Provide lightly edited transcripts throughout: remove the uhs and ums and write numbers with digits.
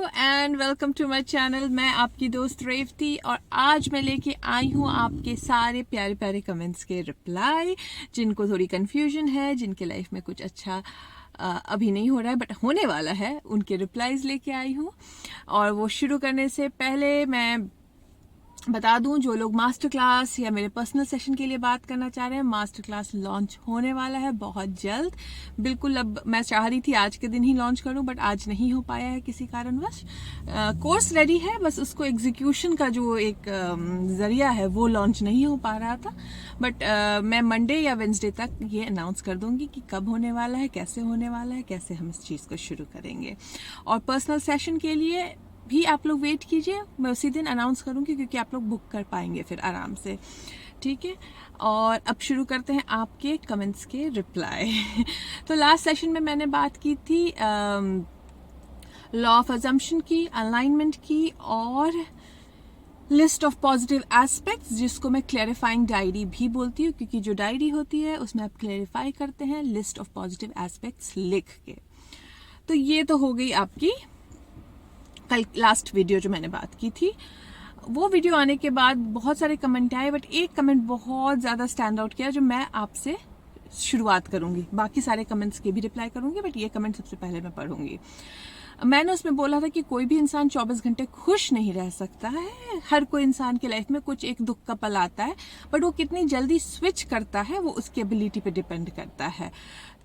And welcome to my channel. मैं आपकी दोस्त रेवती और आज मैं लेके आई हूँ आपके सारे प्यारे प्यारे कमेंट्स के रिप्लाई, जिनको थोड़ी कन्फ्यूजन है, जिनके लाइफ में कुछ अच्छा अभी नहीं हो रहा है बट होने वाला है, उनके रिप्लाईज लेके आई हूँ। और वो शुरू करने से पहले मैं बता दूं, जो लोग मास्टर क्लास या मेरे पर्सनल सेशन के लिए बात करना चाह रहे हैं, मास्टर क्लास लॉन्च होने वाला है बहुत जल्द। बिल्कुल, अब मैं चाह रही थी आज के दिन ही लॉन्च करूं बट आज नहीं हो पाया है किसी कारणवश। कोर्स रेडी है, बस उसको एग्जीक्यूशन का जो एक जरिया है वो लॉन्च नहीं हो पा रहा था। बट मैं मंडे या वेंसडे तक ये अनाउंस कर दूंगी कि कब होने वाला है, कैसे होने वाला है, कैसे हम इस चीज़ को शुरू करेंगे। और पर्सनल सेशन के लिए भी आप लोग वेट कीजिए, मैं उसी दिन अनाउंस करूंगी क्योंकि आप लोग बुक कर पाएंगे फिर आराम से, ठीक है। और अब शुरू करते हैं आपके कमेंट्स के रिप्लाई। तो लास्ट सेशन में मैंने बात की थी लॉ ऑफ अजम्पशन की, अलाइनमेंट की और लिस्ट ऑफ पॉजिटिव एस्पेक्ट्स, जिसको मैं क्लैरिफाइंग डायरी भी बोलती हूँ क्योंकि जो डायरी होती है उसमें आप क्लैरिफाई करते हैं लिस्ट ऑफ पॉजिटिव एस्पेक्ट्स लिख के। तो ये तो हो गई आपकी कल लास्ट वीडियो जो मैंने बात की थी। वो वीडियो आने के बाद बहुत सारे कमेंट आए बट एक कमेंट बहुत ज़्यादा स्टैंड आउट किया जो मैं आपसे शुरुआत करूंगी। बाकी सारे कमेंट्स के भी रिप्लाई करूंगी बट ये कमेंट सबसे पहले मैं पढ़ूंगी। मैंने उसमें बोला था कि कोई भी इंसान 24 घंटे खुश नहीं रह सकता है। हर कोई इंसान की लाइफ में कुछ एक दुख का पल आता है बट वो कितनी जल्दी स्विच करता है वो उसकी एबिलिटी पे डिपेंड करता है।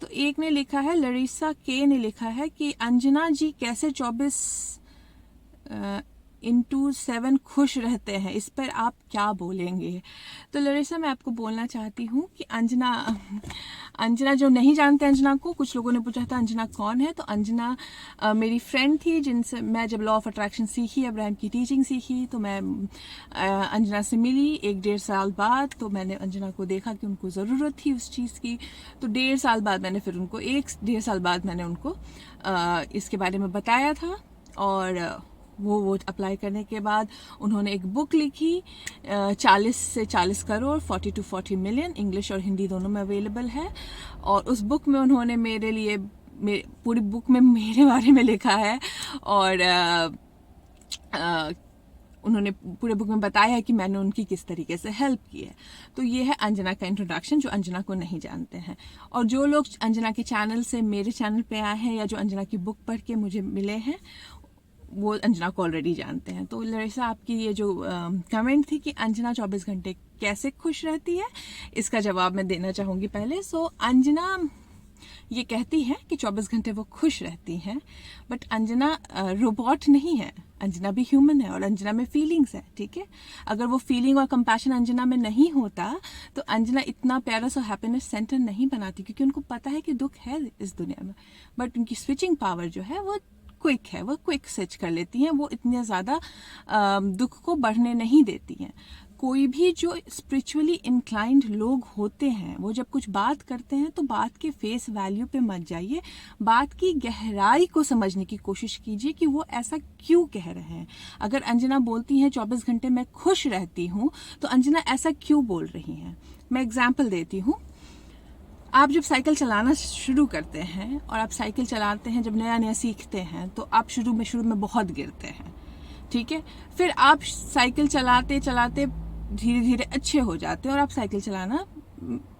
तो एक ने लिखा है, लरीसा के ने लिखा है कि अंजना जी कैसे 24/7 खुश रहते हैं, इस पर आप क्या बोलेंगे। तो लरिसा, मैं आपको बोलना चाहती हूँ कि अंजना जो नहीं जानते अंजना को, कुछ लोगों ने पूछा था अंजना कौन है, तो अंजना मेरी फ्रेंड थी जिनसे मैं जब लॉ ऑफ अट्रैक्शन सीखी, अब्राहम की टीचिंग सीखी, तो मैं अंजना से मिली 1-1.5 साल बाद। तो मैंने अंजना को देखा कि उनको ज़रूरत थी उस चीज़ की, तो 1.5 साल बाद मैंने फिर उनको 1-1.5 साल बाद मैंने उनको इसके बारे में बताया था। और वो अप्लाई करने के बाद उन्होंने एक बुक लिखी 40 से 40 करोड़ 40 to 40 मिलियन, इंग्लिश और हिंदी दोनों में अवेलेबल है। और उस बुक में उन्होंने मेरे लिए पूरी बुक में मेरे बारे में लिखा है और उन्होंने पूरे बुक में बताया है कि मैंने उनकी किस तरीके से हेल्प की है। तो ये है अंजना का इंट्रोडक्शन, जो अंजना को नहीं जानते हैं। और जो लोग अंजना के चैनल से मेरे चैनल पे आए हैं या जो अंजना की बुक पढ़ के मुझे मिले हैं वो अंजना को ऑलरेडी जानते हैं। तो लरिसा, आपकी ये जो कमेंट थी कि अंजना 24 घंटे कैसे खुश रहती है, इसका जवाब मैं देना चाहूँगी पहले। सो अंजना ये कहती है कि 24 घंटे वो खुश रहती हैं बट अंजना रोबोट नहीं है, अंजना भी ह्यूमन है और अंजना में फीलिंग्स है, ठीक है। अगर वो फीलिंग और कंपैशन अंजना में नहीं होता तो अंजना इतना प्यारा सा हैप्पीनेस सेंटर नहीं बनाती, क्योंकि उनको पता है कि दुख है इस दुनिया में बट उनकी स्विचिंग पावर जो है वो क्विक है, वो क्विक स्विच कर लेती हैं, वो इतने ज़्यादा दुख को बढ़ने नहीं देती हैं। कोई भी जो स्पिरिचुअली इंक्लाइंड लोग होते हैं वो जब कुछ बात करते हैं तो बात के फेस वैल्यू पे मत जाइए, बात की गहराई को समझने की कोशिश कीजिए कि वो ऐसा क्यों कह रहे हैं। अगर अंजना बोलती हैं 24 घंटे मैं खुश रहती हूँ, तो अंजना ऐसा क्यों बोल रही हैं। मैं एग्जाम्पल देती हूँ। आप जब साइकिल चलाना शुरू करते हैं और आप साइकिल चलाते हैं, जब नया नया सीखते हैं तो आप शुरू में बहुत गिरते हैं, ठीक है। फिर आप साइकिल चलाते चलाते धीरे धीरे अच्छे हो जाते हैं और आप साइकिल चलाना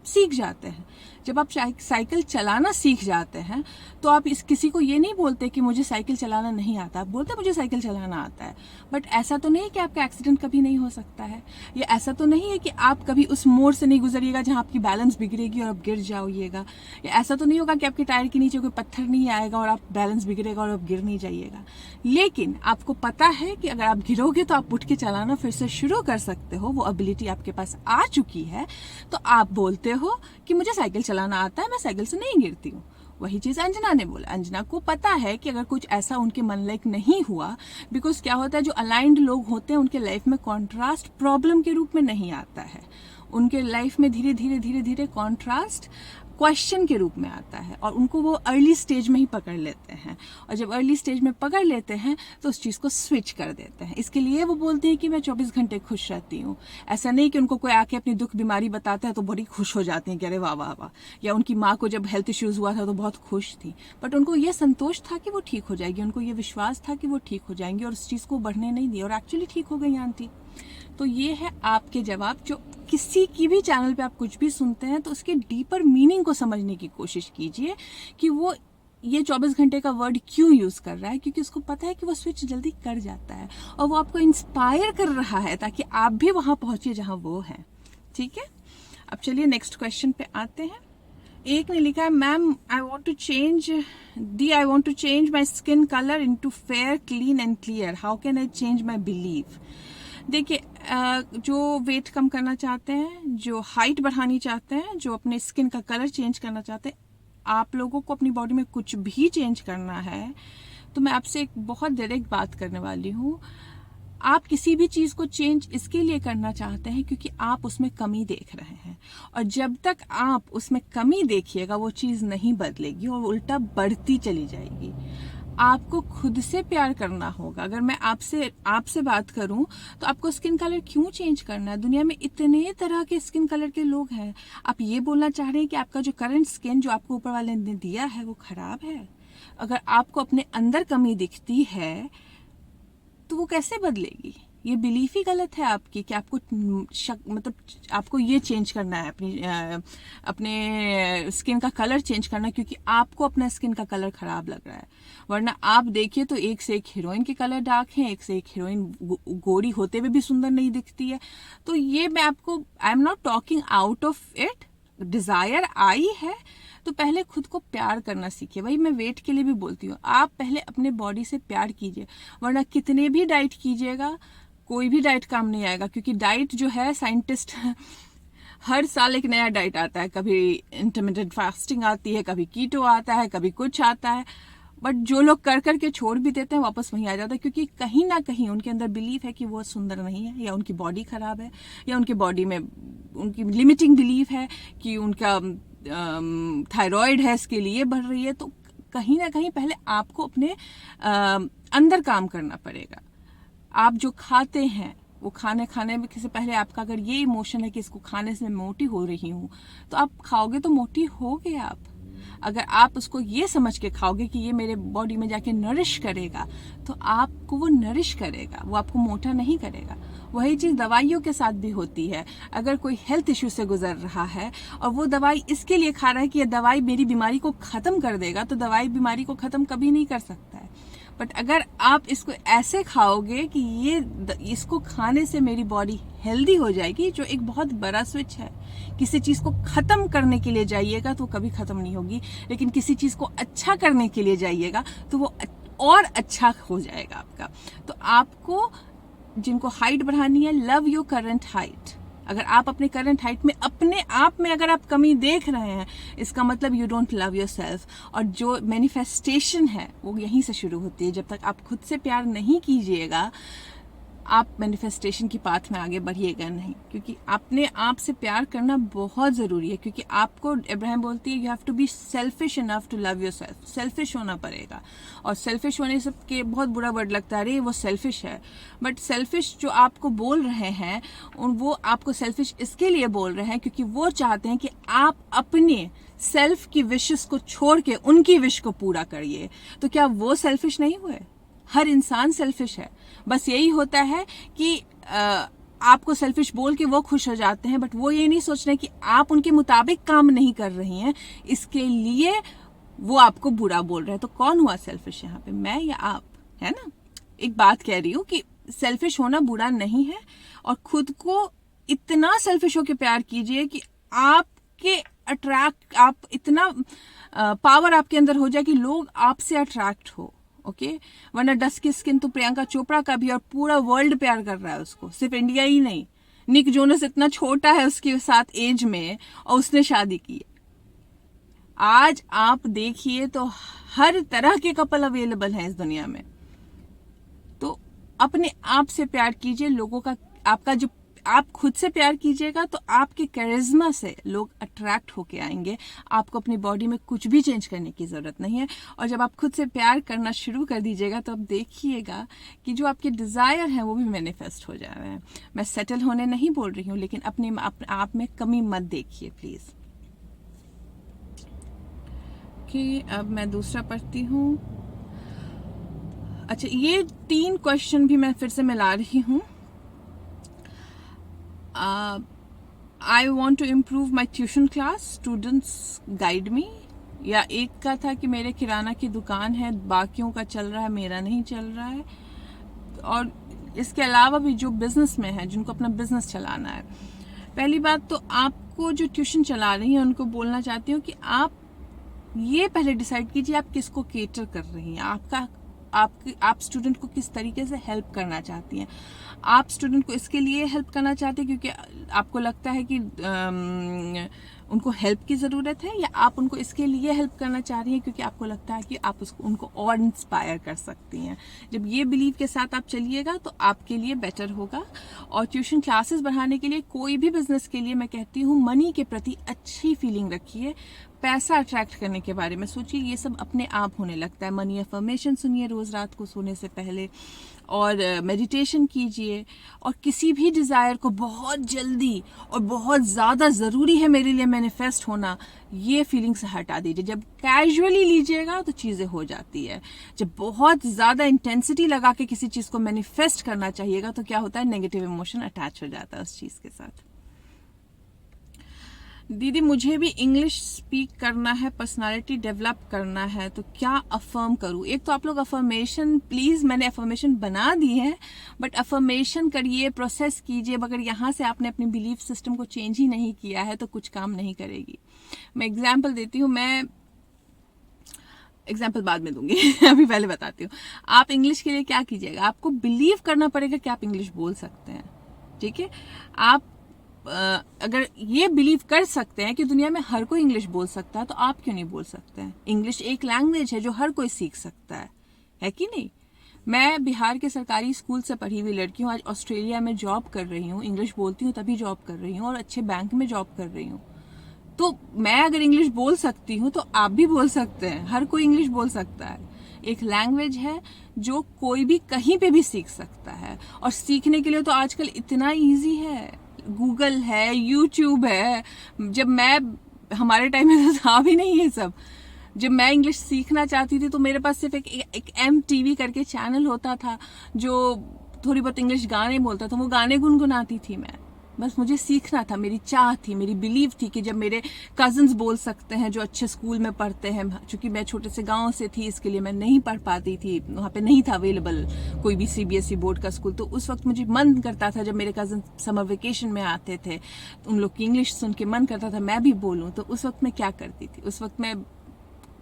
सीख जाते हैं। जब आप साइकिल चलाना सीख जाते हैं तो आप किसी को ये नहीं बोलते कि मुझे साइकिल चलाना नहीं आता, आप बोलते मुझे साइकिल चलाना आता है। बट ऐसा तो नहीं है कि आपका एक्सीडेंट कभी नहीं हो सकता है, या ऐसा तो नहीं है कि आप कभी उस मोड़ से नहीं गुजरिएगा जहाँ आपकी बैलेंस बिगड़ेगी और आप गिर जाइएगा, या ऐसा तो नहीं होगा कि आपके टायर के नीचे कोई पत्थर नहीं आएगा और आप बैलेंस बिगड़ेगा और आप गिर नहीं जाइएगा। लेकिन आपको पता है कि अगर आप गिरोगे तो आप उठ के चलाना फिर से शुरू कर सकते हो, वो एबिलिटी आपके पास आ चुकी है। तो आप बोलते हो कि मुझे साइकिल चलाना आता है, मैं साइकिल से नहीं गिरती हूँ। वही चीज अंजना ने बोला। अंजना को पता है कि अगर कुछ ऐसा उनके मन लायक नहीं हुआ, बिकॉज क्या होता है, जो अलाइंड लोग होते हैं उनके लाइफ में कॉन्ट्रास्ट प्रॉब्लम के रूप में नहीं आता है, उनके लाइफ में धीरे धीरे कॉन्ट्रास्ट क्वेश्चन के रूप में आता है और उनको वो अर्ली स्टेज में ही पकड़ लेते हैं, और जब अर्ली स्टेज में पकड़ लेते हैं तो उस चीज़ को स्विच कर देते हैं। इसके लिए वो बोलते हैं कि मैं 24 घंटे खुश रहती हूँ। ऐसा नहीं कि उनको कोई आके अपनी दुख बीमारी बताता है तो बड़ी खुश हो जाती हैं कि अरे वाह वाह वाह, या उनकी माँ को जब हेल्थ इश्यूज़ हुआ था तो बहुत खुश थी, बट उनको ये संतोष था कि वो ठीक हो जाएगी, उनको ये विश्वास था कि वो ठीक हो जाएंगी, और उस चीज़ को बढ़ने नहीं दिया और एक्चुअली ठीक हो गई आंटी। तो ये है आपके जवाब। जो किसी की भी चैनल पे आप कुछ भी सुनते हैं तो उसके डीपर मीनिंग को समझने की कोशिश कीजिए कि वो ये 24 घंटे का वर्ड क्यों यूज कर रहा है, क्योंकि उसको पता है कि वो स्विच जल्दी कर जाता है और वो आपको इंस्पायर कर रहा है ताकि आप भी वहां पहुंचिए जहां वो है। ठीक है, अब चलिए नेक्स्ट क्वेश्चन पे आते हैं। एक ने लिखा है, ma'am I want to change my skin colour into fair, clean and clear, how can I change my believe. देखिए, जो वेट कम करना चाहते हैं, जो हाइट बढ़ानी चाहते हैं, जो अपने स्किन का कलर चेंज करना चाहते हैं, आप लोगों को अपनी बॉडी में कुछ भी चेंज करना है तो मैं आपसे एक बहुत डायरेक्ट बात करने वाली हूँ। आप किसी भी चीज को चेंज इसके लिए करना चाहते हैं क्योंकि आप उसमें कमी देख रहे हैं, और जब तक आप उसमें कमी देखिएगा वो चीज नहीं बदलेगी और उल्टा बढ़ती चली जाएगी। आपको खुद से प्यार करना होगा। अगर मैं आपसे बात करूं तो आपको स्किन कलर क्यों चेंज करना है? दुनिया में इतने तरह के स्किन कलर के लोग हैं। आप ये बोलना चाह रहे हैं कि आपका जो करंट स्किन जो आपको ऊपर वाले ने दिया है वो खराब है? अगर आपको अपने अंदर कमी दिखती है तो वो कैसे बदलेगी? ये बिलीफ ही गलत है आपकी कि आपको मतलब आपको ये चेंज करना है, अपने स्किन का कलर चेंज करना है क्योंकि आपको अपना स्किन का कलर खराब लग रहा है। वरना आप देखिए तो एक से एक हीरोइन के कलर डार्क हैं, एक से एक हीरोइन गोरी होते हुए भी सुंदर नहीं दिखती है। तो ये मैं आपको, I am not talking out of it, Dzire आई है तो पहले खुद को प्यार करना सीखिए। वही मैं वेट के लिए भी बोलती हूँ, आप पहले अपने बॉडी से प्यार कीजिए, वरना कितने भी डाइट कीजिएगा कोई भी डाइट काम नहीं आएगा। क्योंकि डाइट जो है, साइंटिस्ट हर साल एक नया डाइट आता है, कभी इंटरमिटेंट फास्टिंग आती है, कभी कीटो आता है, कभी कुछ आता है, बट जो लोग कर करके छोड़ भी देते हैं वापस वहीं आ जाता है क्योंकि कहीं ना कहीं उनके अंदर बिलीफ है कि वो सुंदर नहीं है, या उनकी बॉडी खराब है, या उनकी बॉडी में उनकी लिमिटिंग बिलीफ है कि उनका थायराइड है, इसके लिए बढ़ रही है। तो कहीं ना कहीं पहले आपको अपने अंदर काम करना पड़ेगा। आप जो खाते हैं वो खाने में से पहले आपका अगर ये इमोशन है कि इसको खाने से मैं मोटी हो रही हूँ तो आप खाओगे तो मोटी होगे आप। अगर आप उसको ये समझ के खाओगे कि ये मेरे बॉडी में जाके नरिश करेगा तो आपको वो नरिश करेगा, वो आपको मोटा नहीं करेगा। वही चीज दवाइयों के साथ भी होती है। अगर कोई हेल्थ इश्यू से गुजर रहा है और वो दवाई इसके लिए खा रहा है कि ये दवाई मेरी बीमारी को खत्म कर देगा, तो दवाई बीमारी को खत्म कभी नहीं कर सकता है। बट अगर आप इसको ऐसे खाओगे कि इसको खाने से मेरी बॉडी हेल्दी हो जाएगी, जो एक बहुत बड़ा स्विच है। किसी चीज को खत्म करने के लिए जाइएगा तो कभी खत्म नहीं होगी, लेकिन किसी चीज को अच्छा करने के लिए जाइएगा तो वो और अच्छा हो जाएगा आपका। तो आपको जिनको हाइट बढ़ानी है, लव योर करंट हाइट। अगर आप अपने करंट हाइट में अपने आप में अगर आप कमी देख रहे हैं, इसका मतलब यू डोंट लव योरसेल्फ। और जो मैनिफेस्टेशन है वो यहीं से शुरू होती है। जब तक आप खुद से प्यार नहीं कीजिएगा, आप मैनिफेस्टेशन की पाथ में आगे बढ़िएगा नहीं, क्योंकि अपने आप से प्यार करना बहुत जरूरी है। क्योंकि आपको, इब्राहिम बोलती है, you have to be selfish enough to love yourself. Selfish होना पड़ेगा, और सेल्फिश होने से के बहुत बुरा वर्ड लगता है, अरे वो सेल्फिश है। बट सेल्फिश जो आपको बोल रहे हैं वो आपको सेल्फिश इसके लिए बोल रहे हैं क्योंकि वो चाहते हैं कि आप अपने सेल्फ की विशेस को छोड़ के उनकी विश को पूरा करिए। तो क्या वो सेल्फिश नहीं हुए? हर इंसान सेल्फिश है। बस यही होता है कि आपको सेल्फिश बोल के वो खुश हो जाते हैं, बट वो ये नहीं सोच रहे कि आप उनके मुताबिक काम नहीं कर रही हैं, इसके लिए वो आपको बुरा बोल रहे हैं। तो कौन हुआ सेल्फिश यहाँ पे, मैं या आप? है ना। एक बात कह रही हूँ कि सेल्फिश होना बुरा नहीं है, और खुद को इतना सेल्फिश होकर प्यार कीजिए कि आपके आप इतना पावर आपके अंदर हो जाए कि लोग आपसे अट्रैक्ट हो। ओके, वरना डस्की स्किन तो प्रियंका चोपड़ा का भी, और पूरा वर्ल्ड प्यार कर रहा है उसको, सिर्फ इंडिया ही नहीं। निक जोनस इतना छोटा है उसके साथ एज में, और उसने शादी की है। आज आप देखिए तो हर तरह के कपल अवेलेबल हैं इस दुनिया में। तो अपने आप से प्यार कीजिए। लोगों का, आपका जो आप खुद से प्यार कीजिएगा तो आपके कैरिज्मा से लोग अट्रैक्ट होके आएंगे। आपको अपनी बॉडी में कुछ भी चेंज करने की ज़रूरत नहीं है। और जब आप खुद से प्यार करना शुरू कर दीजिएगा तो आप देखिएगा कि जो आपके डिज़ायर हैं वो भी मैनिफेस्ट हो जा रहे हैं। मैं सेटल होने नहीं बोल रही हूँ, लेकिन अपने आप में कमी मत देखिए प्लीज़। कि अब मैं दूसरा पढ़ती हूँ। अच्छा, ये 3 क्वेश्चन भी मैं फिर से मिला रही हूँ। I want to improve my tuition class, students guide me. या एक का था कि मेरे किराना की दुकान है, बाकियों का चल रहा है, मेरा नहीं चल रहा है। और इसके अलावा भी जो बिजनेस में है, जिनको अपना बिजनेस चलाना है, पहली बात तो आपको जो ट्यूशन चला रही हैं उनको बोलना चाहती हूँ कि आप ये पहले डिसाइड कीजिए आप किसको केटर कर रही हैं। आप स्टूडेंट को किस तरीके से हेल्प करना चाहती हैं। आप स्टूडेंट को इसके लिए हेल्प करना चाहते हैं क्योंकि आपको लगता है कि उनको हेल्प की ज़रूरत है, या आप उनको इसके लिए हेल्प करना चाह रही हैं क्योंकि आपको लगता है कि आप उनको और इंस्पायर कर सकती हैं। जब ये बिलीव के साथ आप चलिएगा तो आपके लिए बेटर होगा। और ट्यूशन क्लासेस बढ़ाने के लिए, कोई भी बिजनेस के लिए मैं कहती हूँ, मनी के प्रति अच्छी फीलिंग रखिए। पैसा अट्रैक्ट करने के बारे में सोचिए, ये सब अपने आप होने लगता है। मनी अफर्मेशन सुनिए रोज़ रात को सोने से पहले, और मेडिटेशन कीजिए। और किसी भी डिज़ायर को बहुत जल्दी और बहुत ज़्यादा ज़रूरी है मेरे लिए मैनिफेस्ट होना, ये फीलिंग से हटा दीजिए। जब कैजुअली लीजिएगा तो चीज़ें हो जाती है। जब बहुत ज़्यादा इंटेंसिटी लगा के किसी चीज़ को मैनिफेस्ट करना चाहिएगा तो क्या होता है, नेगेटिव इमोशन अटैच हो जाता है उस चीज़ के साथ। दीदी, मुझे भी इंग्लिश स्पीक करना है, पर्सनालिटी डेवलप करना है, तो क्या अफर्म करूँ? एक तो आप लोग अफर्मेशन, प्लीज़, मैंने अफर्मेशन बना दी है, बट अफर्मेशन करिए, प्रोसेस कीजिए। मगर यहाँ से आपने अपनी बिलीफ सिस्टम को चेंज ही नहीं किया है तो कुछ काम नहीं करेगी। मैं एग्जाम्पल देती हूँ, मैं एग्जाम्पल बाद में दूंगी अभी पहले बताती हूँ। आप इंग्लिश के लिए क्या कीजिएगा, आपको बिलीव करना पड़ेगा कि आप इंग्लिश बोल सकते हैं। ठीक है, आप अगर ये बिलीव कर सकते हैं कि दुनिया में हर कोई इंग्लिश बोल सकता है तो आप क्यों नहीं बोल सकते हैं? इंग्लिश एक लैंग्वेज है जो हर कोई सीख सकता है कि नहीं? मैं बिहार के सरकारी स्कूल से पढ़ी हुई लड़की हूँ, आज ऑस्ट्रेलिया में जॉब कर रही हूँ, इंग्लिश बोलती हूँ तभी जॉब कर रही हूँ, और अच्छे बैंक में जॉब कर रही हूँ। तो मैं अगर इंग्लिश बोल सकती हूँ तो आप भी बोल सकते हैं। हर कोई इंग्लिश बोल सकता है। एक लैंग्वेज है जो कोई भी कहीं पे भी सीख सकता है, और सीखने के लिए तो आजकल इतना ईजी है, गूगल है, यूट्यूब है। जब मैं, हमारे टाइम में तो था भी नहीं ये सब। जब मैं इंग्लिश सीखना चाहती थी तो मेरे पास सिर्फ एक MTV करके चैनल होता था जो थोड़ी बहुत इंग्लिश गाने बोलता था, वो गाने गुनगुनाती थी मैं। बस मुझे सीखना था, मेरी चाह थी, मेरी बिलीव थी कि जब मेरे कजन्स बोल सकते हैं जो अच्छे स्कूल में पढ़ते हैं, चूंकि मैं छोटे से गांव से थी इसके लिए मैं नहीं पढ़ पाती थी, वहाँ पे नहीं था अवेलेबल कोई भी CBSE बोर्ड का स्कूल। तो उस वक्त मुझे मन करता था, जब मेरे कजन समर वेकेशन में आते थे, उन लोग की इंग्लिश सुन के मन करता था मैं भी बोलूँ। तो उस वक्त मैं क्या करती थी, उस वक्त मैं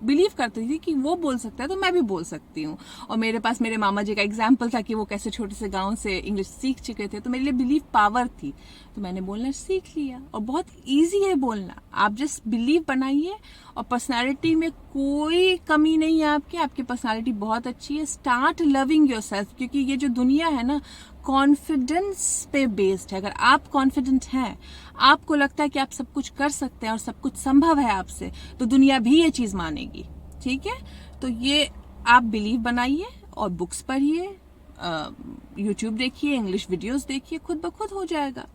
बिलीव करती थी कि वो बोल सकता है तो मैं भी बोल सकती हूँ। और मेरे पास मेरे मामा जी का एग्जाम्पल था कि वो कैसे छोटे से गांव से इंग्लिश सीख चुके थे, तो मेरे लिए बिलीव पावर थी, तो मैंने बोलना सीख लिया। और बहुत इजी है बोलना, आप जस्ट बिलीव बनाइए। और पर्सनालिटी में कोई कमी नहीं है आपकी पर्सनालिटी बहुत अच्छी है। स्टार्ट लविंग योरसेल्फ, क्योंकि ये जो दुनिया है ना, कॉन्फिडेंस पे बेस्ड है। अगर आप कॉन्फिडेंट हैं, आपको लगता है कि आप सब कुछ कर सकते हैं और सब कुछ संभव है आपसे, तो दुनिया भी ये चीज मानेगी। ठीक है, तो ये आप बिलीव बनाइए और बुक्स पढ़िए, यूट्यूब देखिए, इंग्लिश वीडियोस देखिए, खुद ब खुद हो जाएगा।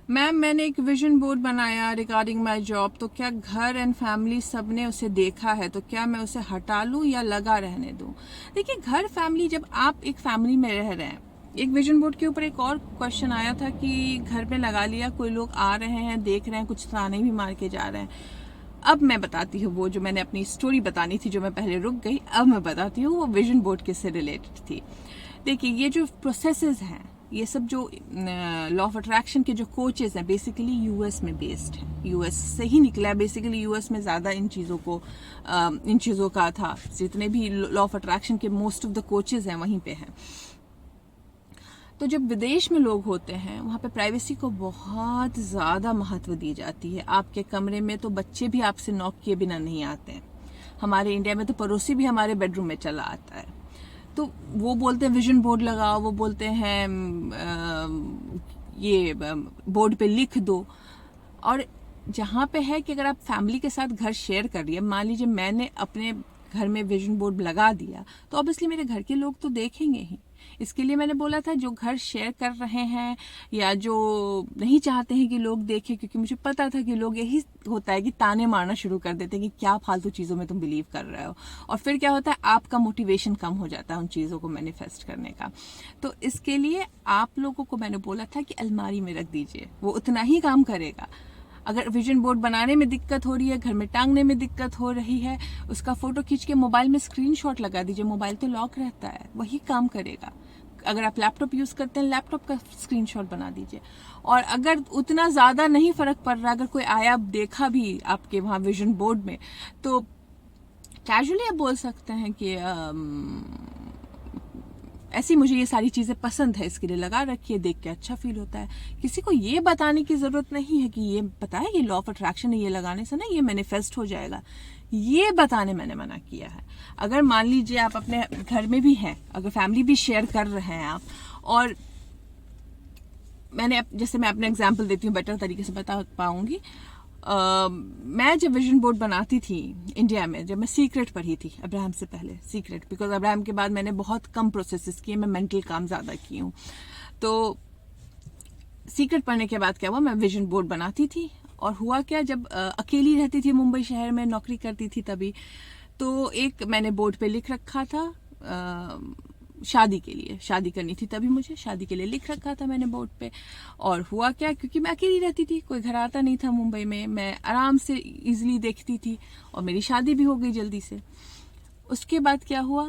मैम, मैंने एक विजन बोर्ड बनाया रिगार्डिंग माय जॉब, तो क्या घर एंड फैमिली सब ने उसे देखा है, तो क्या मैं उसे हटा लूं या लगा रहने दूं? देखिए, घर फैमिली, जब आप एक फैमिली में रह रहे हैं, एक विजन बोर्ड के ऊपर एक और क्वेश्चन आया था कि घर में लगा लिया, कोई लोग आ रहे हैं, देख रहे हैं, कुछ ताने भी मार के जा रहे हैं। अब मैं बताती हूँ वो जो मैंने अपनी स्टोरी बतानी थी, जो मैं पहले रुक गई, अब मैं बताती हूँ वो विजन बोर्ड किससे रिलेटेड थी। देखिए, ये जो प्रोसेसेस हैं, ये सब जो लॉ ऑफ अट्रैक्शन के जो कोचेस हैं, बेसिकली यूएस में बेस्ड है, यूएस से ही निकला है। बेसिकली यूएस में ज़्यादा इन चीज़ों का था, जितने भी लॉ ऑफ अट्रैक्शन के मोस्ट ऑफ द कोचेस हैं वहीं पे हैं। तो जब विदेश में लोग होते हैं, वहाँ पे प्राइवेसी को बहुत ज़्यादा महत्व दी जाती है। आपके कमरे में तो बच्चे भी आपसे नॉक किए बिना नहीं आते हैं। हमारे इंडिया में तो पड़ोसी भी हमारे बेडरूम में चला आता है। तो वो बोलते हैं विजन बोर्ड लगाओ, वो बोलते हैं ये बोर्ड पे लिख दो। और जहाँ पे है कि अगर आप फैमिली के साथ घर शेयर कर रही है, मान लीजिए मैंने अपने घर में विजन बोर्ड लगा दिया, तो ऑब्वियसली मेरे घर के लोग तो देखेंगे ही। इसके लिए मैंने बोला था जो घर शेयर कर रहे हैं या जो नहीं चाहते हैं कि लोग देखें, क्योंकि मुझे पता था कि लोग यही होता है कि ताने मारना शुरू कर देते हैं कि क्या फालतू चीज़ों में तुम बिलीव कर रहे हो, और फिर क्या होता है आपका मोटिवेशन कम हो जाता है उन चीज़ों को मैनिफेस्ट करने का। तो इसके लिए आप लोगों को मैंने बोला था कि अलमारी में रख दीजिए, वो उतना ही काम करेगा। अगर विजन बोर्ड बनाने में दिक्कत हो रही है, घर में टांगने में दिक्कत हो रही है, उसका फोटो खींच के मोबाइल में स्क्रीनशॉट लगा दीजिए, मोबाइल तो लॉक रहता है, वही काम करेगा। अगर आप लैपटॉप यूज़ करते हैं, लैपटॉप का स्क्रीनशॉट बना दीजिए। और अगर उतना ज़्यादा नहीं फ़र्क पड़ रहा, अगर कोई आया देखा भी आपके वहाँ विजन बोर्ड में, तो कैजुअली आप बोल सकते हैं कि ऐसी मुझे ये सारी चीज़ें पसंद है, इसके लिए लगा रखिए, देख के अच्छा फील होता है। किसी को ये बताने की ज़रूरत नहीं है कि ये पता है ये लॉ ऑफ अट्रैक्शन है, ये लगाने से ना ये मैनिफेस्ट हो जाएगा, ये बताने मैंने मना किया है। अगर मान लीजिए आप अपने घर में भी हैं, अगर फैमिली भी शेयर कर रहे हैं आप, और जैसे मैं अपना एग्जाम्पल देती हूँ, बेटर तरीके से बता पाऊंगी। मैं जब विजन बोर्ड बनाती थी इंडिया में, जब मैं सीक्रेट पढ़ी थी अब्राहम से पहले, सीक्रेट, बिकॉज अब्राहम के बाद मैंने बहुत कम प्रोसेसेस किए, मैं मेंटल काम ज़्यादा की हूँ। तो सीक्रेट पढ़ने के बाद क्या हुआ, मैं विजन बोर्ड बनाती थी, और हुआ क्या, जब अकेली रहती थी मुंबई शहर में, नौकरी करती थी तभी, तो एक मैंने बोर्ड पे लिख रखा था, शादी के लिए, शादी करनी थी तभी मुझे, शादी के लिए लिख रखा था मैंने बोर्ड पे। और हुआ क्या, क्योंकि मैं अकेली रहती थी, कोई घर आता नहीं था मुंबई में, मैं आराम से इजीली देखती थी, और मेरी शादी भी हो गई जल्दी से। उसके बाद क्या हुआ,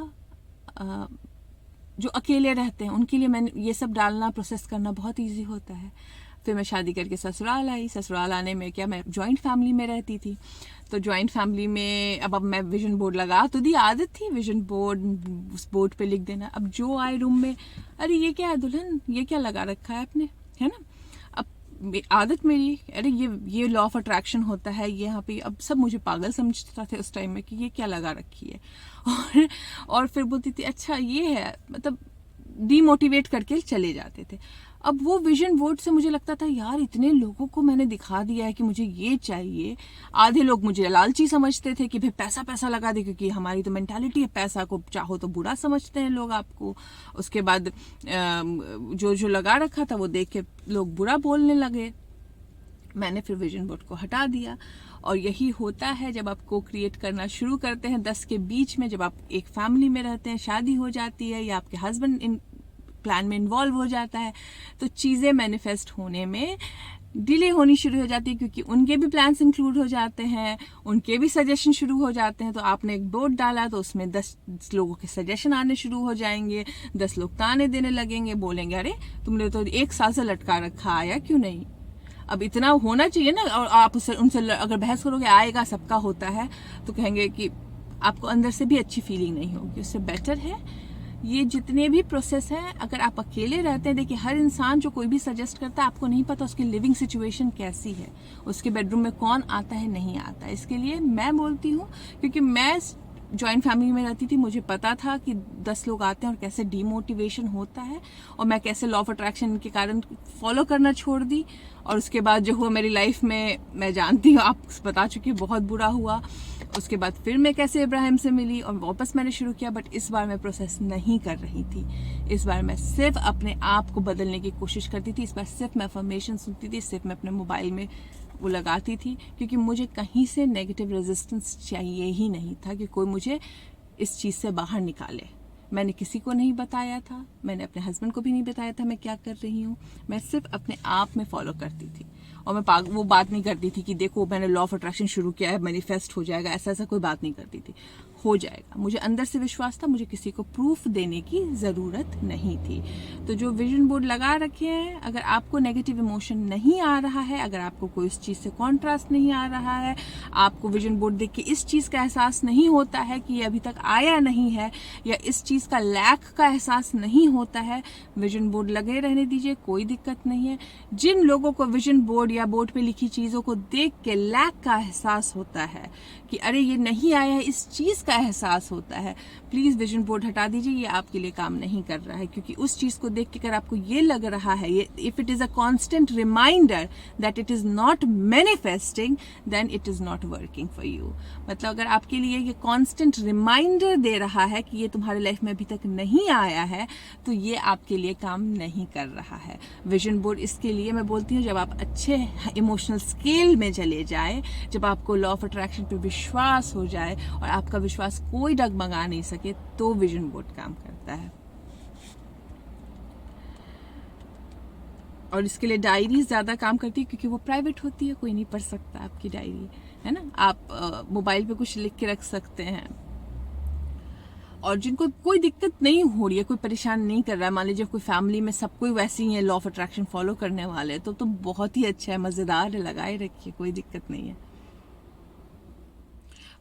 जो अकेले रहते हैं उनके लिए मैंने ये सब डालना, प्रोसेस करना बहुत ईजी होता है। फिर मैं शादी करके ससुराल आई, ससुराल आने में क्या, मैं जॉइंट फैमिली में रहती थी, तो जॉइंट फैमिली में अब मैं विजन बोर्ड लगा तो दी, आदत थी विजन बोर्ड, उस बोर्ड पे लिख देना। अब जो आए रूम में, अरे ये क्या है दुल्हन, ये क्या लगा रखा है आपने, है ना। अब आदत मेरी, अरे ये लॉ ऑफ अट्रैक्शन होता है, ये यहाँ पे, अब सब मुझे पागल समझता थे उस टाइम में कि ये क्या लगा रखी है। और फिर बोलती थी अच्छा ये है, मतलब डीमोटिवेट करके चले जाते थे। अब वो विजन बोर्ड से मुझे लगता था यार इतने लोगों को मैंने दिखा दिया है कि मुझे ये चाहिए। आधे लोग मुझे लालची समझते थे कि भाई पैसा पैसा लगा दे, क्योंकि हमारी तो मेंटालिटी है, पैसा को चाहो तो बुरा समझते हैं लोग आपको। उसके बाद जो लगा रखा था वो देख के लोग बुरा बोलने लगे। मैंने फिर विजन बोर्ड को हटा दिया। और यही होता है जब आप को क्रिएट करना शुरू करते हैं 10 के बीच में, जब आप एक फैमिली में रहते हैं, शादी हो जाती है या आपके हस्बैंड इन प्लान में इन्वॉल्व हो जाता है, तो चीज़ें मैनिफेस्ट होने में डिले होनी शुरू हो जाती है, क्योंकि उनके भी प्लान्स इंक्लूड हो जाते हैं, उनके भी सजेशन शुरू हो जाते हैं। तो आपने एक बोर्ड डाला तो उसमें 10 लोगों के सजेशन आने शुरू हो जाएंगे, 10 लोग ताने देने लगेंगे, बोलेंगे अरे तुमने तो 1 साल से लटका रखा, आया क्यों नहीं। अब इतना होना चाहिए ना, और आप उनसे अगर बहस करोगे आएगा, सबका होता है, तो कहेंगे कि आपको अंदर से भी अच्छी फीलिंग नहीं होगी। उससे बेटर है ये जितने भी प्रोसेस हैं, अगर आप अकेले रहते हैं, देखिए हर इंसान जो कोई भी सजेस्ट करता है, आपको नहीं पता उसकी लिविंग सिचुएशन कैसी है, उसके बेडरूम में कौन आता है नहीं आता। इसके लिए मैं बोलती हूँ, क्योंकि मैं जॉइंट फैमिली में रहती थी, मुझे पता था कि 10 लोग आते हैं और कैसे डीमोटिवेशन होता है, और मैं कैसे लॉ ऑफ अट्रैक्शन के कारण फॉलो करना छोड़ दी। और उसके बाद जो हुआ मेरी लाइफ में, मैं जानती हूँ, आप बता चुकी, बहुत बुरा हुआ। उसके बाद फिर मैं कैसे इब्राहिम से मिली और वापस मैंने शुरू किया, बट इस बार मैं प्रोसेस नहीं कर रही थी। इस बार मैं सिर्फ अपने आप को बदलने की कोशिश करती थी। इस बार सिर्फ मैं अफर्मेशन सुनती थी, सिर्फ मैं अपने मोबाइल में वो लगाती थी, क्योंकि मुझे कहीं से नेगेटिव रेजिस्टेंस चाहिए ही नहीं था कि कोई मुझे इस चीज़ से बाहर निकाले। मैंने किसी को नहीं बताया था, मैंने अपने हस्बैंड को भी नहीं बताया था मैं क्या कर रही हूँ। मैं सिर्फ अपने आप में फॉलो करती थी, और मैं वो बात नहीं करती थी कि देखो मैंने लॉ ऑफ अट्रैक्शन शुरू किया है, मैनिफेस्ट हो जाएगा, ऐसा कोई बात नहीं करती थी। हो जाएगा, मुझे अंदर से विश्वास था, मुझे किसी को प्रूफ देने की ज़रूरत नहीं थी। तो जो विजन बोर्ड लगा रखे हैं, अगर आपको नेगेटिव इमोशन नहीं आ रहा है, अगर आपको कोई इस चीज़ से कॉन्ट्रास्ट नहीं आ रहा है, आपको विजन बोर्ड देख के इस चीज़ का एहसास नहीं होता है कि ये अभी तक आया नहीं है, या इस चीज़ का लैक का एहसास नहीं होता है, विजन बोर्ड लगे रहने दीजिए, कोई दिक्कत नहीं है। जिन लोगों को विजन बोर्ड या बोर्ड पे लिखी चीज़ों को देख के लैक का एहसास होता है कि अरे ये नहीं आया है, इस चीज़ का का एहसास होता है, प्लीज़ विजन बोर्ड हटा दीजिए, ये आपके लिए काम नहीं कर रहा है। क्योंकि उस चीज़ को देख के अगर आपको ये लग रहा है, ये if it is a constant reminder that it is not manifesting, then it is not working for you. मतलब अगर आपके लिए ये कॉन्स्टेंट रिमाइंडर दे रहा है कि ये तुम्हारे लाइफ में अभी तक नहीं आया है, तो ये आपके लिए काम नहीं कर रहा है। विजन बोर्ड इसके लिए मैं बोलती हूँ, जब आप अच्छे इमोशनल स्केल में चले जाए, जब आपको लॉ ऑफ अट्रैक्शन पे विश्वास हो जाए और आपका विश्वास कोई डगमगा नहीं सके, तो विजन बोर्ड काम करता है। और इसके लिए डायरी ज़्यादा काम करती है क्योंकि वो प्राइवेट होती है, कोई नहीं पढ़ सकता आपकी डायरी, है ना। आप मोबाइल पे कुछ लिख के रख सकते हैं। और जिनको कोई दिक्कत नहीं हो रही है, कोई परेशान नहीं कर रहा है, मान लीजिए कोई फैमिली में सब कोई वैसे ही है, लॉ ऑफ अट्रैक्शन फॉलो करने वाले, तो बहुत ही अच्छा है, मज़ेदार है, लगाए रखिए, कोई दिक्कत नहीं है।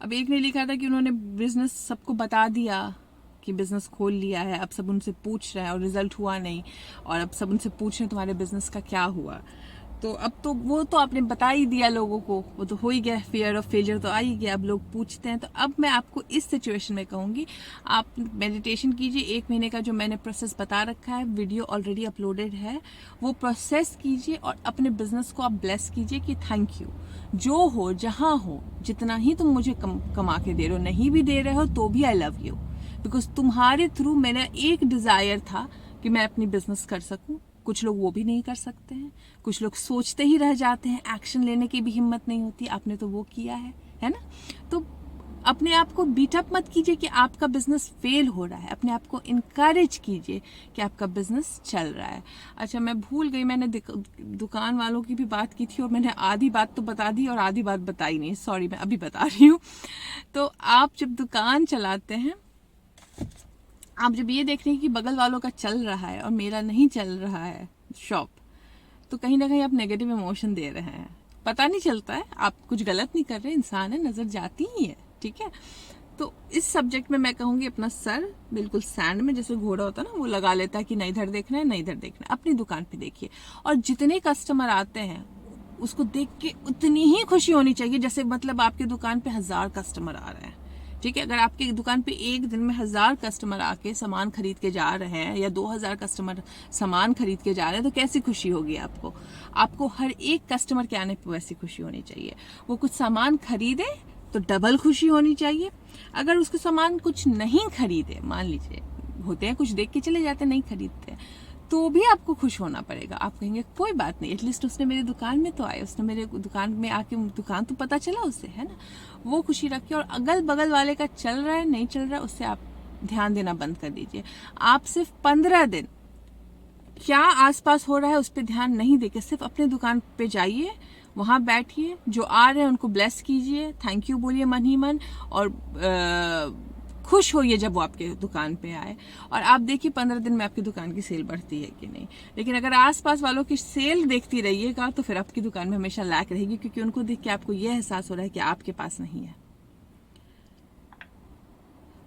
अब एक ने लिखा था कि उन्होंने बिजनेस सबको बता दिया कि बिजनेस खोल लिया है, अब सब उनसे पूछ रहे हैं और रिजल्ट हुआ नहीं, और अब सब उनसे पूछ रहे हैं तुम्हारे बिजनेस का क्या हुआ। तो अब तो वो तो आपने बता ही दिया लोगों को, वो तो हो ही गया, फियर ऑफ फेलियर तो आ ही गया, अब लोग पूछते हैं। तो अब मैं आपको इस सिचुएशन में कहूँगी, आप मेडिटेशन कीजिए, 1 महीने का जो मैंने प्रोसेस बता रखा है, वीडियो ऑलरेडी अपलोडेड है, वो प्रोसेस कीजिए और अपने बिजनेस को आप ब्लेस कीजिए कि थैंक यू, जो हो जहाँ हो, जितना ही तुम मुझे कमा के दे रहे हो, नहीं भी दे रहे हो तो भी आई लव यू, बिकॉज तुम्हारे थ्रू मेरा एक डिज़ायर था कि मैं अपनी बिजनेस कर सकूं। कुछ लोग वो भी नहीं कर सकते हैं, कुछ लोग सोचते ही रह जाते हैं, एक्शन लेने की भी हिम्मत नहीं होती। आपने तो वो किया है ना। तो अपने आप को बीट अप मत कीजिए कि आपका बिजनेस फेल हो रहा है, अपने आप को इनकरेज कीजिए कि आपका बिजनेस चल रहा है। अच्छा, मैं भूल गई, मैंने दुकान वालों की भी बात की थी और मैंने आधी बात तो बता दी और आधी बात बताई नहीं, सॉरी, मैं अभी बता रही हूँ। तो आप जब दुकान चलाते हैं, आप जब ये देख रहे हैं कि बगल वालों का चल रहा है और मेरा नहीं चल रहा है शॉप, तो कहीं ना कहीं आप नेगेटिव इमोशन दे रहे हैं। पता नहीं चलता है, आप कुछ गलत नहीं कर रहे, इंसान है, नजर जाती ही है, ठीक है। तो इस सब्जेक्ट में मैं कहूँगी अपना सर बिल्कुल सैंड में, जैसे घोड़ा होता है ना, वो लगा लेता है कि नहीं इधर देखना है, नहीं इधर देखना है। अपनी दुकान पे देखिए, और जितने कस्टमर आते हैं उसको देख के उतनी ही खुशी होनी चाहिए जैसे मतलब आपकी दुकान पे 1000 कस्टमर आ रहे हैं, ठीक है। अगर आपकी दुकान पे एक दिन में 1000 कस्टमर आके सामान खरीद के जा रहे हैं या 2000 कस्टमर सामान खरीद के जा रहे हैं, तो कैसी खुशी होगी आपको। आपको हर एक कस्टमर के आने पर वैसी खुशी होनी चाहिए। वो कुछ सामान खरीदे तो डबल खुशी होनी चाहिए। अगर उसको सामान कुछ नहीं खरीदे, मान लीजिए होते हैं कुछ देख के चले जाते, नहीं खरीदते, तो भी आपको खुश होना पड़ेगा। आप कहेंगे कोई बात नहीं, एटलीस्ट उसने मेरी दुकान में तो आया, उसने मेरे दुकान में आके दुकान तो पता चला उसे, है ना। वो खुशी रखिए। और अगल बगल वाले का चल रहा है नहीं चल रहा है, उससे आप ध्यान देना बंद कर दीजिए। आप सिर्फ 15 दिन क्या आसपास हो रहा है उस पर ध्यान नहीं देके सिर्फ अपने दुकान पे जाइए, वहां बैठिए, जो आ रहे हैं उनको ब्लेस कीजिए, थैंक यू बोलिए मन ही मन, और खुश होइए जब वो आपके दुकान पे आए। और आप देखिए 15 दिन में आपकी दुकान की सेल बढ़ती है कि नहीं। लेकिन अगर आसपास वालों की सेल देखती रहिएगा तो फिर आपकी दुकान में हमेशा लैक रहेगी, क्योंकि उनको देख के आपको यह एहसास हो रहा है कि आपके पास नहीं है।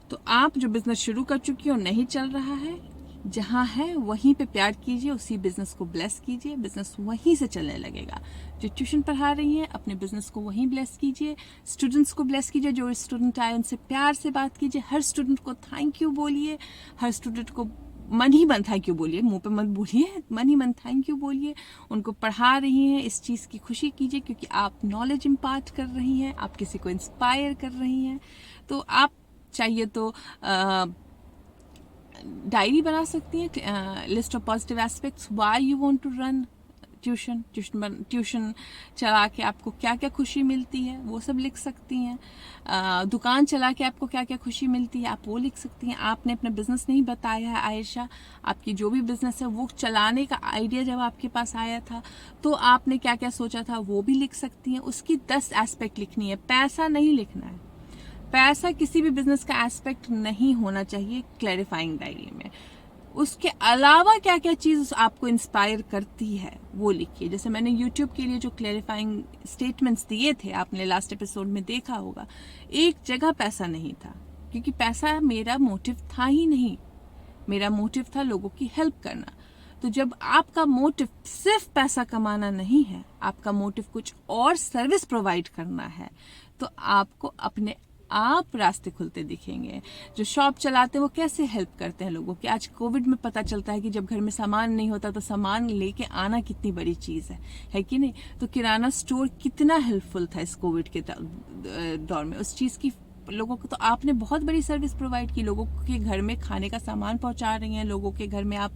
तो आप जो बिजनेस शुरू कर चुकी हो, नहीं चल रहा है, जहां है वहीं पे प्यार कीजिए, उसी बिजनेस को ब्लेस कीजिए, बिजनेस वहीं से चलने लगेगा। जो ट्यूशन पढ़ा रही हैं अपने बिजनेस को वहीं ब्लेस कीजिए, स्टूडेंट्स को ब्लेस कीजिए, जो स्टूडेंट आए उनसे प्यार से बात कीजिए, हर स्टूडेंट को थैंक यू बोलिए, हर स्टूडेंट को मन ही मन थैंक यू बोलिए, मुंह पे मत बोलिए, मन ही मन थैंक यू बोलिए। उनको पढ़ा रही हैं इस चीज़ की खुशी कीजिए, क्योंकि आप नॉलेज इम्पार्ट कर रही हैं, आप किसी को इंस्पायर कर रही हैं। तो आप चाहिए तो डायरी बना सकती हैं, list of positive aspects why you want to run tuition चला के आपको क्या क्या खुशी मिलती है, वो सब लिख सकती हैं। दुकान चला के आपको क्या क्या खुशी मिलती है, आप वो लिख सकती हैं। आपने अपना बिजनेस नहीं बताया है आयशा, आपकी जो भी बिजनेस है वो चलाने का आइडिया जब आपके पास आया था तो आपने क्या क्या सोचा था, वो भी लिख सकती हैं। उसकी 10 एस्पेक्ट लिखनी है, पैसा नहीं लिखना है। पैसा किसी भी बिजनेस का एस्पेक्ट नहीं होना चाहिए क्लैरिफाइंग डायरी में। उसके अलावा क्या क्या चीज आपको इंस्पायर करती है वो लिखिए। जैसे मैंने यूट्यूब के लिए जो क्लैरिफाइंग स्टेटमेंट्स दिए थे, आपने लास्ट एपिसोड में देखा होगा, एक जगह पैसा नहीं था, क्योंकि पैसा मेरा मोटिव था ही नहीं। मेरा मोटिव था लोगों की हेल्प करना। तो जब आपका मोटिव सिर्फ पैसा कमाना नहीं है, आपका मोटिव कुछ और सर्विस प्रोवाइड करना है, तो आपको अपने आप रास्ते खुलते दिखेंगे। जो शॉप चलाते हैं वो कैसे हेल्प करते हैं लोगों की। आज कोविड में पता चलता है कि जब घर में सामान नहीं होता तो सामान लेके आना कितनी बड़ी चीज़ है कि नहीं। तो किराना स्टोर कितना हेल्पफुल था इस कोविड के दौर में। उस चीज़ की लोगों को तो आपने बहुत बड़ी सर्विस प्रोवाइड की। लोगों के घर में खाने का सामान पहुंचा रही हैं, लोगों के घर में आप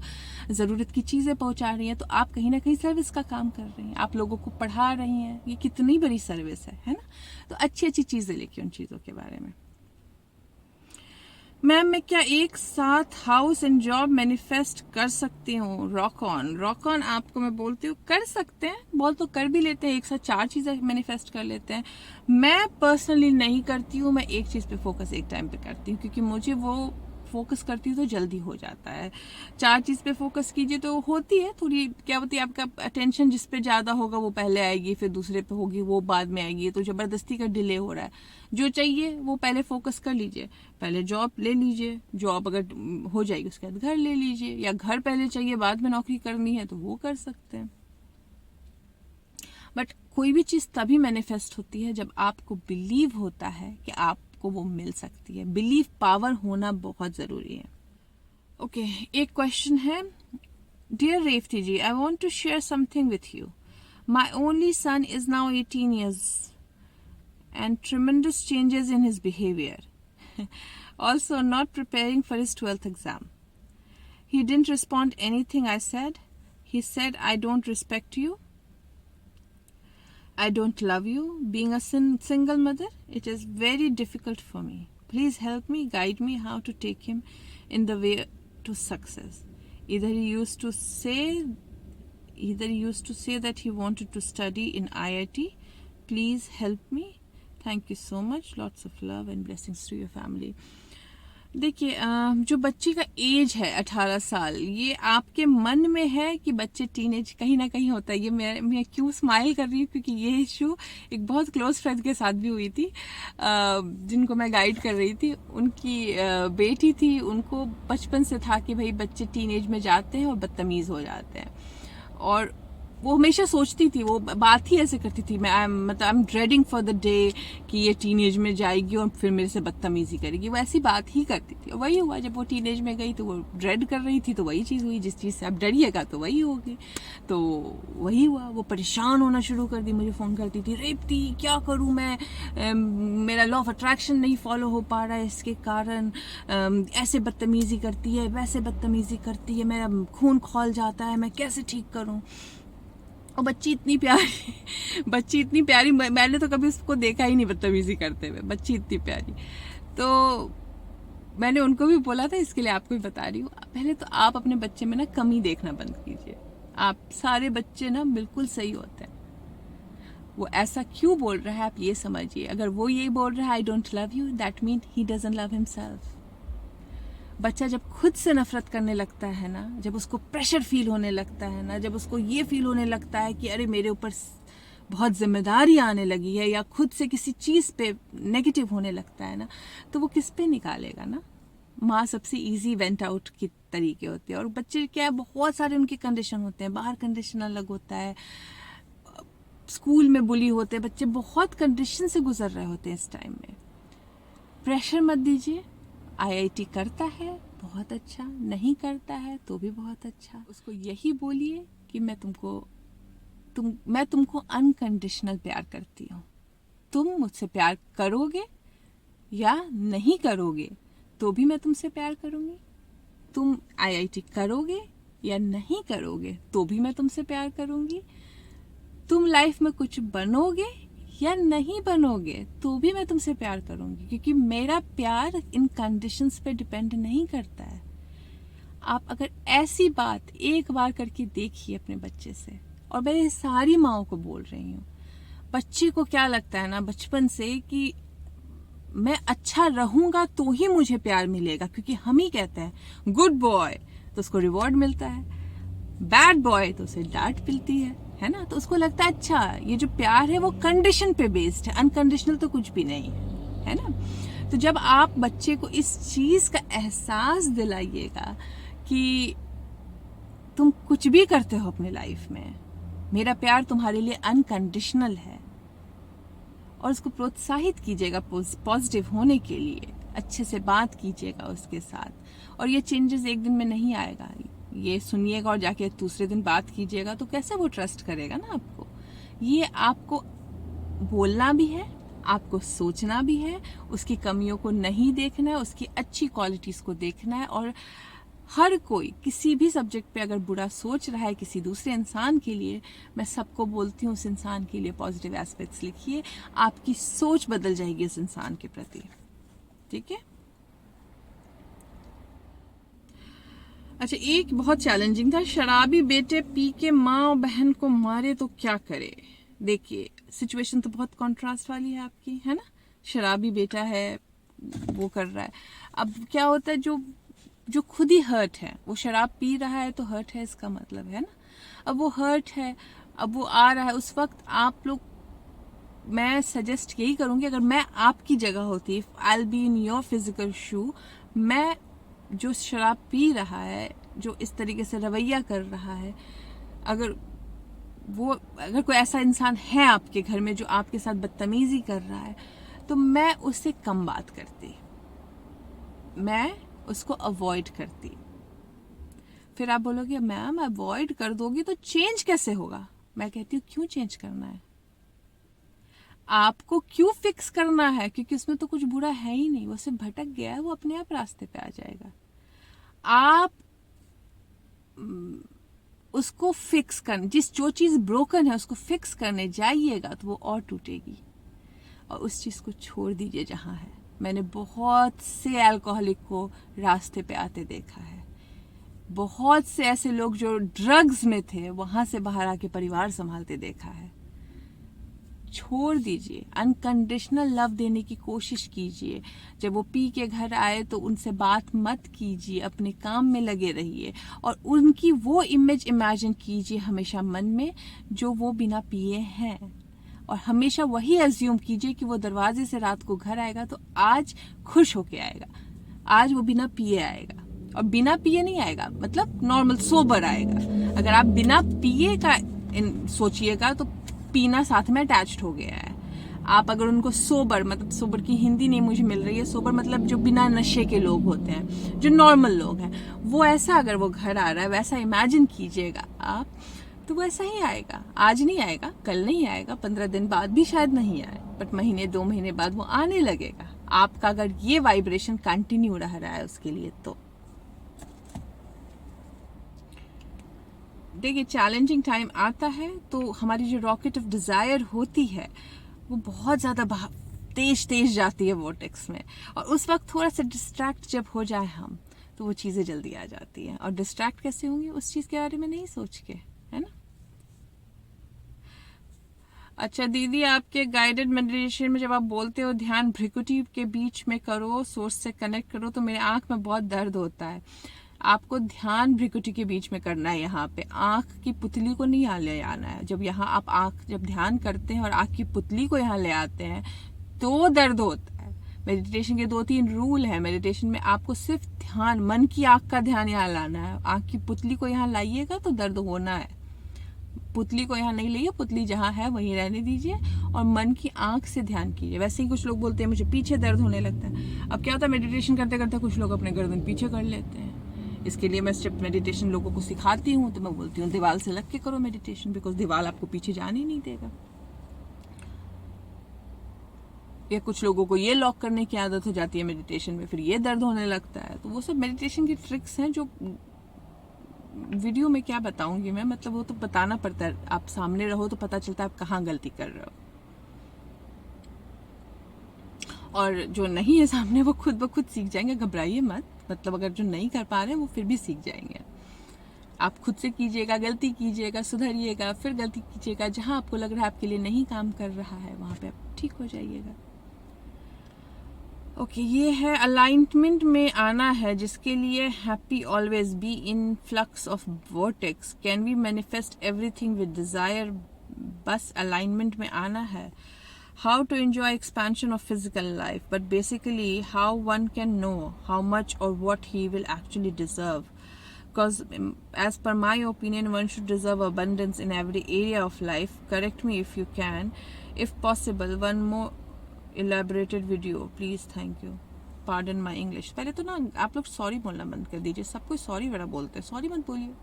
ज़रूरत की चीज़ें पहुंचा रही हैं, तो आप कहीं ना कहीं सर्विस का काम कर रही हैं। आप लोगों को पढ़ा रही हैं, ये कितनी बड़ी सर्विस है ना। तो अच्छी अच्छी चीज़ें लिखिए उन चीज़ों के बारे में। मैम मैं क्या एक साथ हाउस एंड जॉब मैनिफेस्ट कर सकती हूँ? रॉक ऑन आपको मैं बोलती हूँ कर सकते हैं, बहुत तो कर भी लेते हैं, एक साथ 4 चीज़ें मैनिफेस्ट कर लेते हैं। मैं पर्सनली नहीं करती हूँ, मैं एक चीज़ पे फोकस एक टाइम पे करती हूँ, क्योंकि मुझे वो फोकस करती हूँ तो जल्दी हो जाता है। 4 चीज़ पे फोकस कीजिए तो होती है थोड़ी, क्या होती है, आपका अटेंशन जिस पे ज़्यादा होगा वो पहले आएगी, फिर दूसरे पे होगी वो बाद में आएगी। तो ज़बरदस्ती का डिले हो रहा है। जो चाहिए वो पहले फोकस कर लीजिए। पहले जॉब ले लीजिए, जॉब अगर हो जाएगी उसके बाद घर ले लीजिए, या घर पहले चाहिए बाद में नौकरी करनी है तो वो कर सकते हैं। बट कोई भी चीज़ तभी मैनिफेस्ट होती है जब आपको बिलीव होता है कि आपको वो मिल सकती है। बिलीव पावर होना बहुत ज़रूरी है। ओके, एक क्वेश्चन है। Dear Revathi ji, I want to share something with you. My only son is now 18 years and tremendous changes in his behavior. Also not preparing for his 12th exam. He didn't respond anything I said. He said, I don't respect you. I don't love you. Being a single mother, it is very difficult for me. Please help me, guide me how to take him in the way to success. Either he used to say that he wanted to study in IIT. Please help me. Thank you so much, lots of love and blessings to your family. देखिए, जो बच्ची का as है 18 साल, ये आपके मन में है कि बच्चे टीनेज कहीं ना कहीं होता है। ये मैं क्यों स्माइल कर रही हूँ, क्योंकि ये इशू एक बहुत क्लोज फ्रेंड के साथ भी हुई थी, जिनको मैं गाइड कर रही थी। उनकी बेटी थी, उनको बचपन से था कि भाई बच्चे टीनेज में जाते हैं और बदतमीज़ हो जाते हैं। और वो हमेशा सोचती थी, वो बात ही ऐसे करती थी, मैं I am dreading for the day कि ये टीनेज में जाएगी और फिर मेरे से बदतमीजी करेगी। वो ऐसी बात ही करती थी। वही हुआ, जब वो टीनेज में गई तो वो ड्रेड कर रही थी, तो वही चीज़ हुई। जिस चीज़ से आप डरिएगा तो वही होगी। तो वही हुआ, वो परेशान होना शुरू कर दी। मुझे फ़ोन करती थी, रेवती क्या करूँ मैं, मेरा लॉ ऑफ अट्रैक्शन नहीं फॉलो हो पा रहा है, इसके कारण ऐसे बदतमीज़ी करती है, वैसे बदतमीज़ी करती है, मेरा खून खौल जाता है, मैं कैसे ठीक करूँ। और बच्ची इतनी प्यारी, मैंने तो कभी उसको देखा ही नहीं बदतमीजी करते हुए। बच्ची इतनी प्यारी। तो मैंने उनको भी बोला था, इसके लिए आपको भी बता रही हूँ, पहले तो आप अपने बच्चे में ना कमी देखना बंद कीजिए। आप सारे बच्चे ना बिल्कुल सही होते हैं। वो ऐसा क्यों बोल रहा है आप ये समझिए। अगर वो ये बोल रहा है I don't love you, that mean he doesn't love himself. बच्चा जब खुद से नफरत करने लगता है ना, जब उसको प्रेशर फील होने लगता है ना, जब उसको ये फील होने लगता है कि अरे मेरे ऊपर बहुत जिम्मेदारी आने लगी है, या खुद से किसी चीज़ पे नेगेटिव होने लगता है ना, तो वो किस पे निकालेगा ना। माँ सबसे इजी वेंट आउट की तरीके होते हैं। और बच्चे क्या है, बहुत सारे उनके कंडीशन होते हैं, बाहर कंडीशन अलग होता है, स्कूल में बुली होते हैं बच्चे, बहुत कंडीशन से गुजर रहे होते हैं इस टाइम में। प्रेशर मत दीजिए। IIT करता है बहुत अच्छा, नहीं करता है तो भी बहुत अच्छा। उसको यही बोलिए कि मैं तुमको अनकंडीशनल प्यार करती हूँ। तुम मुझसे प्यार करोगे या नहीं करोगे तो भी मैं तुमसे प्यार करूँगी। तुम IIT करोगे या नहीं करोगे तो भी मैं तुमसे प्यार करूँगी। तुम लाइफ में कुछ बनोगे या नहीं बनोगे तो भी मैं तुमसे प्यार करूंगी, क्योंकि मेरा प्यार इन कंडीशंस पे डिपेंड नहीं करता है। आप अगर ऐसी बात एक बार करके देखिए अपने बच्चे से, और मैं ये सारी माओं को बोल रही हूँ, बच्चे को क्या लगता है ना बचपन से कि मैं अच्छा रहूंगा तो ही मुझे प्यार मिलेगा, क्योंकि हम ही कहते हैं गुड बॉय तो उसको रिवॉर्ड मिलता है, बैड बॉय तो उसे डांट मिलती है ना। तो उसको लगता है अच्छा ये जो प्यार है वो कंडीशन पे बेस्ड है, अनकंडीशनल तो कुछ भी नहीं है ना। तो जब आप बच्चे को इस चीज का एहसास दिलाइएगा कि तुम कुछ भी करते हो अपने लाइफ में, मेरा प्यार तुम्हारे लिए अनकंडीशनल है, और उसको प्रोत्साहित कीजिएगा पॉजिटिव होने के लिए, अच्छे से बात कीजिएगा उसके साथ। और ये चेंजेस एक दिन में नहीं आएगा, ये सुनिएगा और जाके दूसरे दिन बात कीजिएगा तो कैसे वो ट्रस्ट करेगा ना आपको। ये आपको बोलना भी है, आपको सोचना भी है, उसकी कमियों को नहीं देखना है, उसकी अच्छी क्वालिटीज को देखना है। और हर कोई किसी भी सब्जेक्ट पे अगर बुरा सोच रहा है किसी दूसरे इंसान के लिए, मैं सबको बोलती हूँ उस इंसान के लिए पॉजिटिव एस्पेक्ट्स लिखिए, आपकी सोच बदल जाएगी उस इंसान के प्रति। ठीक है। अच्छा, एक बहुत चैलेंजिंग था, शराबी बेटे पी के माँ और बहन को मारे तो क्या करे। देखिए सिचुएशन तो बहुत कॉन्ट्रास्ट वाली है आपकी, है ना। शराबी बेटा है, वो कर रहा है। अब क्या होता है, जो खुद ही हर्ट है, वो शराब पी रहा है तो हर्ट है, इसका मतलब है ना। अब वो हर्ट है, अब वो आ रहा है, उस वक्त आप लोग, मैं सजेस्ट यही करूंगी, अगर मैं आपकी जगह होती, I will be in your physical shoe, मैं जो शराब पी रहा है, जो इस तरीके से रवैया कर रहा है, अगर कोई ऐसा इंसान है आपके घर में जो आपके साथ बदतमीजी कर रहा है, तो मैं उससे कम बात करती, मैं उसको अवॉइड करती। फिर आप बोलोगे मैम अवॉइड कर दोगी तो चेंज कैसे होगा। मैं कहती हूँ क्यों चेंज करना है, आपको क्यों फिक्स करना है, क्योंकि उसमें तो कुछ बुरा है ही नहीं, वो सिर्फ भटक गया है, वो अपने आप रास्ते पे आ जाएगा। आप उसको फिक्स कर, जो चीज ब्रोकन है उसको फिक्स करने जाइएगा तो वो और टूटेगी, और उस चीज को छोड़ दीजिए जहां है। मैंने बहुत से अल्कोहलिक को रास्ते पे आते देखा है, बहुत से ऐसे लोग जो ड्रग्स में थे वहां से बाहर आके परिवार संभालते देखा है। छोड़ दीजिए, अनकंडीशनल लव देने की कोशिश कीजिए। जब वो पी के घर आए तो उनसे बात मत कीजिए, अपने काम में लगे रहिए, और उनकी वो इमेज इमेजिन कीजिए हमेशा मन में जो वो बिना पिए हैं, और हमेशा वही अज्यूम कीजिए कि वो दरवाजे से रात को घर आएगा तो आज खुश होके आएगा, आज वो बिना पिए आएगा। और बिना पिए नहीं आएगा, मतलब नॉर्मल सोबर आएगा। अगर आप बिना पिए का सोचिएगा तो पीना साथ में अटैच्ड हो गया है। आप अगर उनको सोबर, मतलब सोबर की हिंदी नहीं मुझे मिल रही है, सोबर मतलब जो बिना नशे के लोग होते हैं, जो नॉर्मल लोग हैं, वो ऐसा अगर वो घर आ रहा है वैसा इमेजिन कीजिएगा आप, तो वो ऐसा ही आएगा। आज नहीं आएगा, कल नहीं आएगा, 15 दिन बाद भी शायद नहीं आए, बट महीने 2 महीने बाद वो आने लगेगा। आपका अगर ये वाइब्रेशन कंटिन्यू रह रहा है उसके लिए तो देखिए चैलेंजिंग टाइम आता है तो हमारी जो रॉकेट ऑफ डिजायर होती है वो बहुत ज्यादा तेज जाती है वोर्टेक्स में, और उस वक्त थोड़ा सा डिस्ट्रैक्ट जब हो जाए हम तो वो चीजें जल्दी आ जाती हैं। और डिस्ट्रैक्ट कैसे होंगी, उस चीज के बारे में नहीं सोच के, है ना। अच्छा दीदी, आपके गाइडेड मेडिटेशन में जब आप बोलते हो ध्यान भ्रिकुटी के बीच में करो, सोर्स से कनेक्ट करो, तो मेरे आंख में बहुत दर्द होता है। आपको ध्यान भ्रिकुटी के बीच में करना है, यहाँ पे आंख की पुतली को नहीं ले आना है। जब यहाँ आप जब ध्यान करते हैं और आंख की पुतली को यहाँ ले आते हैं तो दर्द होता है। मेडिटेशन के 2-3 रूल है मेडिटेशन में, आपको सिर्फ ध्यान, मन की आंख का ध्यान यहाँ लाना है। आंख की पुतली को यहाँ लाइएगा तो दर्द होना है, पुतली को यहाँ नहीं लाइए, पुतली जहाँ है वहीं रहने दीजिए और मन की आंख से ध्यान कीजिए। वैसे ही कुछ लोग बोलते हैं मुझे पीछे दर्द होने लगता है। अब क्या होता है, मेडिटेशन करते करते कुछ लोग अपने गर्दन पीछे कर लेते हैं। इसके लिए मैं स्टेप मेडिटेशन लोगों को सिखाती हूँ, तो मैं बोलती हूँ दीवार से लग के करो मेडिटेशन, बिकॉज दीवार आपको पीछे जाने ही नहीं देगा। या कुछ लोगों को ये लॉक करने की आदत हो जाती है मेडिटेशन में, फिर ये दर्द होने लगता है। तो वो सब मेडिटेशन की ट्रिक्स हैं जो वीडियो में क्या बताऊंगी मैं, मतलब वो तो बताना पड़ता है, आप सामने रहो तो पता चलता है आप कहाँ गलती कर रहे हो। और जो नहीं है सामने वो खुद ब खुद सीख जाएंगे, घबराइए मत। मतलब अगर जो नहीं कर पा रहे हैं वो फिर भी सीख जाएंगे। आप खुद से कीजिएगा, गलती कीजिएगा, सुधरिएगा, फिर गलती कीजिएगा, जहां आपको लग रहा है आपके लिए नहीं काम कर रहा है वहां पे आप ठीक हो जाइएगा। ओके, ये है अलाइनमेंट में आना है, जिसके लिए happy always be in flux of vortex, can we manifest everything with desire, बस अलाइनमेंट में आना है। How to enjoy expansion of physical life, but basically how one can know how much or what he will actually deserve. Because as per my opinion, one should deserve abundance in every area of life. Correct me if you can. If possible one more elaborated video please, thank you, pardon my English. पहले तो ना आप लोग sorry बोलना बंद कर दीजिए, सब कोई सॉरी बड़ा बोलते हैं, सॉरी मत बोलिए।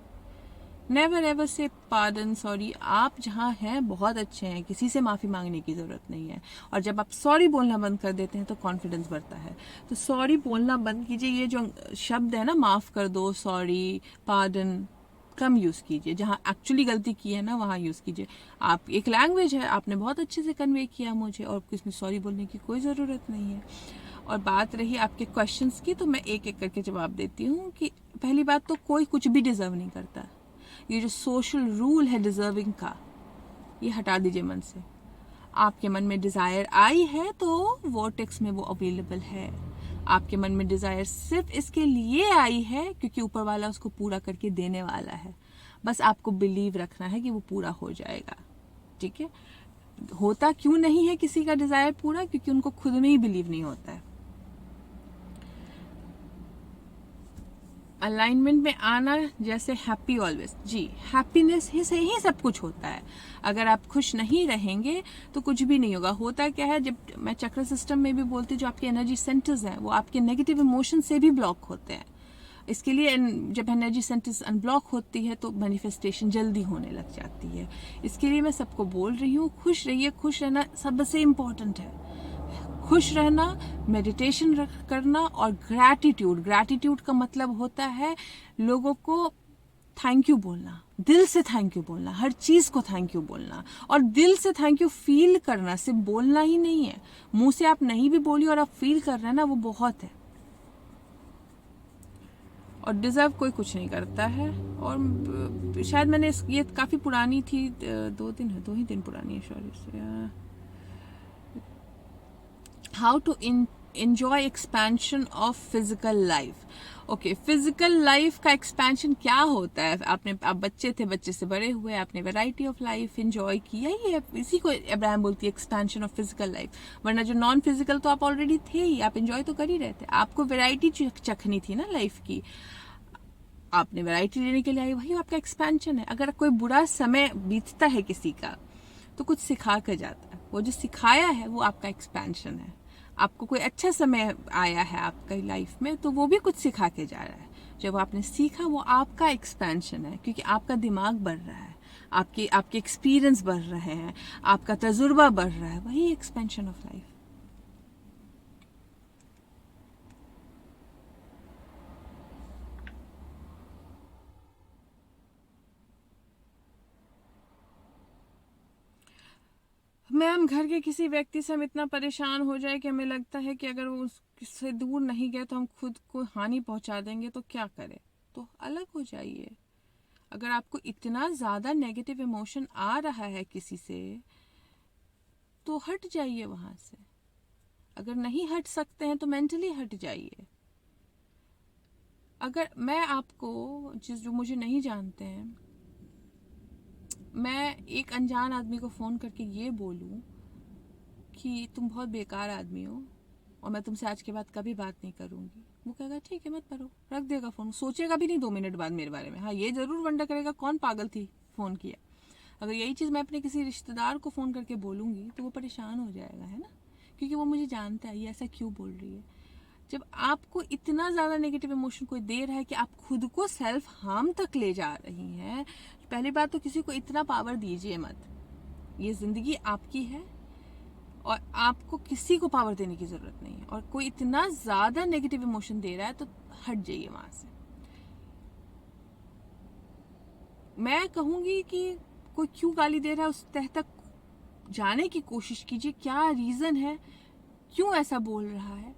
नेवर एवर से पार्डन, सॉरी। आप जहाँ हैं बहुत अच्छे हैं, किसी से माफ़ी मांगने की ज़रूरत नहीं है। और जब आप सॉरी बोलना बंद कर देते हैं तो कॉन्फिडेंस बढ़ता है। तो सॉरी बोलना बंद कीजिए। ये जो शब्द है ना, माफ़ कर दो, सॉरी, पार्डन, कम यूज़ कीजिए। जहाँ एक्चुअली गलती की है ना वहाँ यूज़ कीजिए। आप एक लैंग्वेज है, आपने बहुत अच्छे से कन्वे किया मुझे, और इसमें सॉरी बोलने की कोई ज़रूरत नहीं है। और बात रही आपके क्वेश्चंस की, तो मैं एक एक करके जवाब देती हूँ। कि पहली बात तो कोई कुछ भी डिज़र्व नहीं करता। ये जो सोशल रूल है डिज़र्विंग का, ये हटा दीजिए मन से। आपके मन में डिज़ायर आई है तो वोर्टेक्स में वो अवेलेबल है। आपके मन में डिज़ायर सिर्फ इसके लिए आई है क्योंकि ऊपर वाला उसको पूरा करके देने वाला है। बस आपको बिलीव रखना है कि वो पूरा हो जाएगा। ठीक है। होता क्यों नहीं है किसी का डिज़ायर पूरा? क्योंकि उनको खुद में ही बिलीव नहीं होता है। अलाइनमेंट में आना, जैसे हैप्पी ऑलवेज, जी, हैप्पीनेस ही से ही सब कुछ होता है। अगर आप खुश नहीं रहेंगे तो कुछ भी नहीं होगा। होता क्या है, जब मैं चक्र सिस्टम में भी बोलती हूँ, जो आपके एनर्जी सेंटर्स हैं वो आपके नेगेटिव इमोशन से भी ब्लॉक होते हैं। इसके लिए जब एनर्जी सेंटर्स अनब्लॉक होती है तो मैनिफेस्टेशन जल्दी होने लग जाती है। इसके लिए मैं सबको बोल रही हूँ, खुश रहिए। खुश रहना सबसे इम्पोर्टेंट है। खुश रहना, मेडिटेशन करना, और ग्रैटिट्यूड का मतलब होता है लोगों को थैंक यू बोलना, दिल से थैंक यू बोलना, हर चीज को थैंक यू बोलना, और दिल से थैंक यू फील करना। सिर्फ बोलना ही नहीं है, मुंह से आप नहीं भी बोलिए और आप फील कर रहे हैं ना, वो बहुत है। और डिजर्व कोई कुछ नहीं करता है। और शायद मैंने ये काफी पुरानी थी, 2 ही दिन पुरानी है, sorry. How to enjoy expansion of physical life। Okay, physical life का एक्सपेंशन क्या होता है? आप बच्चे थे, बच्चे से बड़े हुए, आपने वैरायटी ऑफ लाइफ एंजॉय किया ही है। इसी को अब्राहम बोलती है एक्सपेंशन ऑफ फिजिकल लाइफ। वरना जो नॉन फिजिकल तो आप ऑलरेडी थे ही, आप एंजॉय तो कर ही रहे थे। आपको वैरायटी चखनी थी ना लाइफ की, आपने वैरायटी लेने के लिए आई, वही आपका एक्सपेंशन है। अगर कोई बुरा समय बीतता है किसी का तो कुछ सिखा कर जाता है, वो जो सिखाया है वो आपका एक्सपेंशन है। आपको कोई अच्छा समय आया है आपकी लाइफ में तो वो भी कुछ सिखा के जा रहा है। जब आपने सीखा वो आपका एक्सपेंशन है, क्योंकि आपका दिमाग बढ़ रहा है, आपके एक्सपीरियंस बढ़ रहे हैं, आपका तजुर्बा बढ़ रहा है, वही एक्सपेंशन ऑफ लाइफ। मैम, घर के किसी व्यक्ति से हम इतना परेशान हो जाए कि हमें लगता है कि अगर वो उससे दूर नहीं गए तो हम खुद को हानि पहुंचा देंगे, तो क्या करें? तो अलग हो जाइए। अगर आपको इतना ज़्यादा नेगेटिव इमोशन आ रहा है किसी से तो हट जाइए वहां से। अगर नहीं हट सकते हैं तो मेंटली हट जाइए। अगर मैं आपको, जो मुझे नहीं जानते हैं, मैं एक अनजान आदमी को फ़ोन करके ये बोलूं कि तुम बहुत बेकार आदमी हो और मैं तुमसे आज के बाद कभी बात नहीं करूंगी, वो कहेगा ठीक है मत करो, रख देगा फ़ोन, सोचेगा भी नहीं 2 मिनट बाद मेरे बारे में। हाँ, ये ज़रूर वंडर करेगा कौन पागल थी, फ़ोन किया। अगर यही चीज़ मैं अपने किसी रिश्तेदार को फ़ोन करके बोलूँगी तो वो परेशान हो जाएगा, है ना, क्योंकि वो मुझे जानता है ये ऐसा क्यों बोल रही है। जब आपको इतना ज़्यादा नेगेटिव इमोशन कोई दे रहा है कि आप खुद को सेल्फ हार्म तक ले जा रही हैं, पहली बात तो किसी को इतना पावर दीजिए मत। ये ज़िंदगी आपकी है और आपको किसी को पावर देने की ज़रूरत नहीं है। और कोई इतना ज़्यादा नेगेटिव इमोशन दे रहा है तो हट जाइए वहाँ से। मैं कहूँगी कि कोई क्यों गाली दे रहा है उस तह तक जाने की कोशिश कीजिए, क्या रीज़न है, क्यों ऐसा बोल रहा है।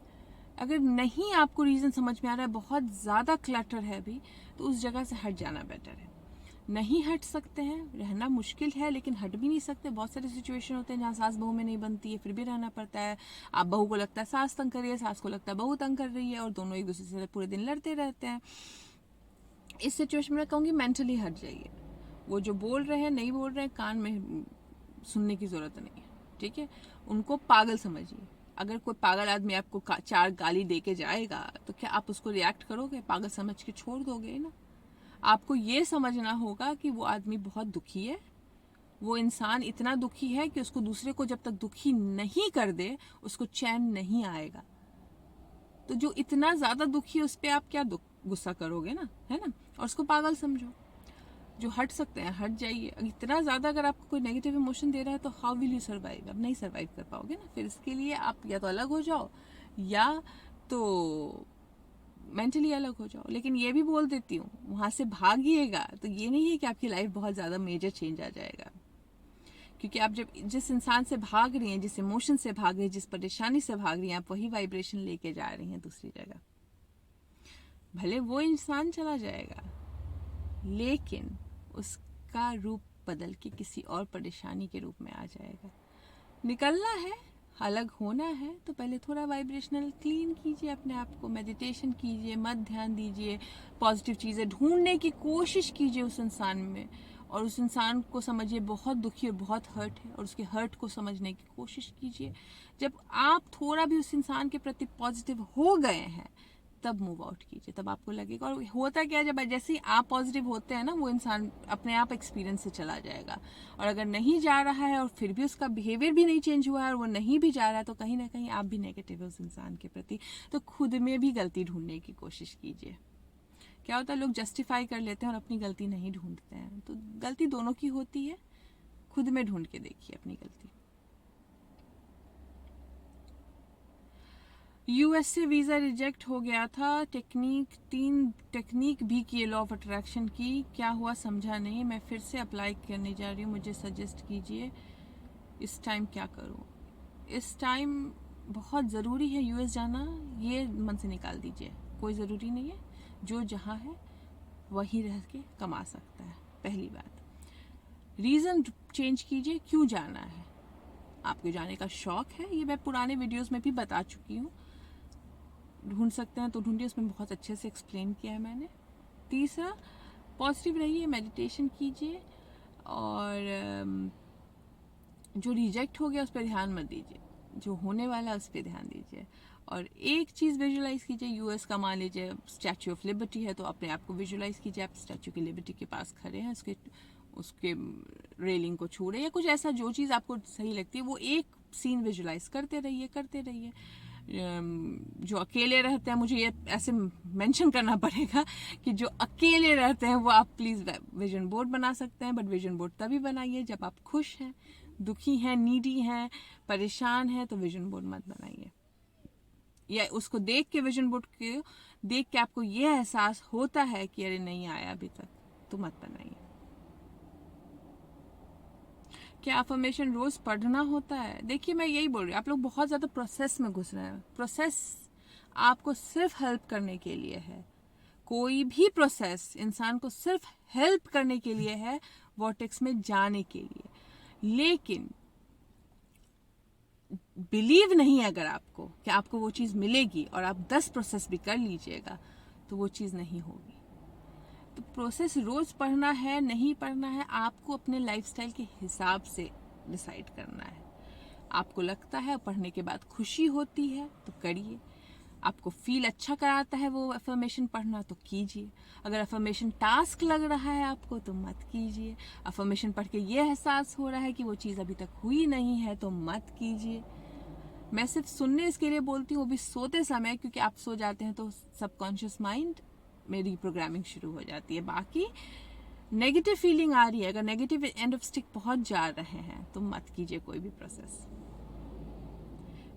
अगर नहीं आपको रीज़न समझ में आ रहा है, बहुत ज़्यादा क्लटर है अभी, तो उस जगह से हट जाना बेटर है। नहीं हट सकते हैं, रहना मुश्किल है, लेकिन हट भी नहीं सकते। बहुत सारे सिचुएशन होते हैं जहाँ सास बहू में नहीं बनती है, फिर भी रहना पड़ता है। आप बहू को लगता है सास तंग कर रही है, सास को लगता है बहू तंग कर रही है, और दोनों एक दूसरे से पूरे दिन लड़ते रहते हैं। इस सिचुएशन में कहूँगी मेंटली हट जाइए। वो जो बोल रहे हैं, नहीं बोल रहे हैं, कान में सुनने की ज़रूरत नहीं है, ठीक है। उनको पागल समझिए। अगर कोई पागल आदमी आपको 4 गाली दे के जाएगा तो क्या आप उसको रिएक्ट करोगे? पागल समझ के छोड़ दोगे ना। आपको ये समझना होगा कि वो आदमी बहुत दुखी है वो इंसान इतना दुखी है कि उसको दूसरे को जब तक दुखी नहीं कर दे उसको चैन नहीं आएगा। तो जो इतना ज्यादा दुखी है उस पर आप क्या गुस्सा करोगे ना, है ना, और उसको पागल समझो। जो हट सकते हैं हट जाइए। इतना ज्यादा अगर आपको कोई नेगेटिव इमोशन दे रहा है तो हाउ विल यू सर्वाइव? अब नहीं सर्वाइव कर पाओगे ना। फिर इसके लिए आप या तो अलग हो जाओ या तो मेंटली अलग हो जाओ। लेकिन ये भी बोल देती हूँ, वहां से भागिएगा तो ये नहीं है कि आपकी लाइफ बहुत ज्यादा मेजर चेंज आ जाएगा। क्योंकि आप जब जिस इंसान से भाग रही हैं, जिस इमोशन से भाग रही हैं, जिस परेशानी से भाग रही हैं, आप वही वाइब्रेशन लेके जा रही हैं दूसरी जगह। भले वो इंसान चला जाएगा लेकिन उसका रूप बदल के किसी और परेशानी के रूप में आ जाएगा। निकलना है, अलग होना है तो पहले थोड़ा वाइब्रेशनल क्लीन कीजिए अपने आप को, मेडिटेशन कीजिए, मत ध्यान दीजिए, पॉजिटिव चीज़ें ढूंढने की कोशिश कीजिए उस इंसान में, और उस इंसान को समझिए बहुत दुखी और बहुत हर्ट है और उसके हर्ट को समझने की कोशिश कीजिए। जब आप थोड़ा भी उस इंसान के प्रति पॉजिटिव हो गए हैं तब मूव आउट कीजिए, तब आपको लगेगा। और होता क्या है, जब जैसे ही आप पॉजिटिव होते हैं ना, वो इंसान अपने आप एक्सपीरियंस से चला जाएगा। और अगर नहीं जा रहा है और फिर भी उसका बिहेवियर भी नहीं चेंज हुआ है और वो नहीं भी जा रहा है तो कहीं ना कहीं आप भी नेगेटिव है उस इंसान के प्रति। तो खुद में भी गलती ढूंढने की कोशिश कीजिए। क्या होता है, लोग जस्टिफाई कर लेते हैं और अपनी गलती नहीं ढूंढते हैं। तो गलती दोनों की होती है, खुद में ढूंढ के देखिए अपनी गलती। यूएस से वीज़ा रिजेक्ट हो गया था, 3 टेक्निक भी किए लॉ ऑफ अट्रैक्शन की, क्या हुआ समझा नहीं, मैं फिर से अप्लाई करने जा रही हूँ, मुझे सजेस्ट कीजिए इस टाइम क्या करूँ। इस टाइम बहुत ज़रूरी है यूएस जाना, ये मन से निकाल दीजिए। कोई ज़रूरी नहीं है, जो जहाँ है वहीं रह के कमा सकता है। पहली बात, रीज़न चेंज कीजिए, क्यों जाना है। आपको जाने का शौक है, ये मैं पुराने वीडियोस में भी बता चुकी हूँ, ढूंढ सकते हैं तो ढूंढिए, उसमें बहुत अच्छे से एक्सप्लेन किया है मैंने। तीसरा, पॉजिटिव रहिए, मेडिटेशन कीजिए, और जो रिजेक्ट हो गया उस पर ध्यान मत दीजिए, जो होने वाला है उस पर ध्यान दीजिए। और एक चीज़ विजुलाइज कीजिए, यूएस का मान लीजिए स्टैचू ऑफ लिबर्टी है तो अपने आप को विजुलाइज कीजिए आप स्टैचू की लिबर्टी के पास खड़े हैं, उसके रेलिंग को छू रहे, या कुछ ऐसा जो चीज़ आपको सही लगती है वो एक सीन विजुलाइज करते रहिए। जो अकेले रहते हैं, मुझे ये ऐसे मेंशन करना पड़ेगा कि जो अकेले रहते हैं वो आप प्लीज़ विजन बोर्ड बना सकते हैं, बट विजन बोर्ड तभी बनाइए जब आप खुश हैं, दुखी हैं, नीडी हैं, परेशान हैं, तो विजन बोर्ड मत बनाइए। या उसको देख के, विजन बोर्ड के देख के आपको ये एहसास होता है कि अरे नहीं आया अभी तक, तो मत बनाइए। क्या अफर्मेशन रोज पढ़ना होता है? देखिए मैं यही बोल रही हूँ, आप लोग बहुत ज्यादा प्रोसेस में घुस रहे हैं। प्रोसेस आपको सिर्फ हेल्प करने के लिए है, कोई भी प्रोसेस इंसान को सिर्फ हेल्प करने के लिए है, वॉर्टेक्स में जाने के लिए। लेकिन बिलीव नहीं है अगर आपको कि आपको वो चीज़ मिलेगी और आप 10 प्रोसेस भी कर लीजिएगा तो वो चीज़ नहीं होगी। तो प्रोसेस रोज पढ़ना है, नहीं पढ़ना है, आपको अपने लाइफस्टाइल के हिसाब से डिसाइड करना है। आपको लगता है पढ़ने के बाद खुशी होती है तो करिए, आपको फील अच्छा कराता है वो अफर्मेशन पढ़ना तो कीजिए। अगर अफर्मेशन टास्क लग रहा है आपको तो मत कीजिए। अफर्मेशन पढ़ के ये एहसास हो रहा है कि वो चीज़ अभी तक हुई नहीं है तो मत कीजिए। मैं सिर्फ सुनने इसके लिए बोलती हूँ, वो भी सोते समय, क्योंकि आप सो जाते हैं तो सबकॉन्शियस माइंड में रीप्रोग्रामिंग शुरू हो जाती है। बाकी नेगेटिव फीलिंग आ रही है, अगर नेगेटिव एंड ऑफ स्टिक पहुंच जा रहे हैं तो मत कीजिए कोई भी प्रोसेस।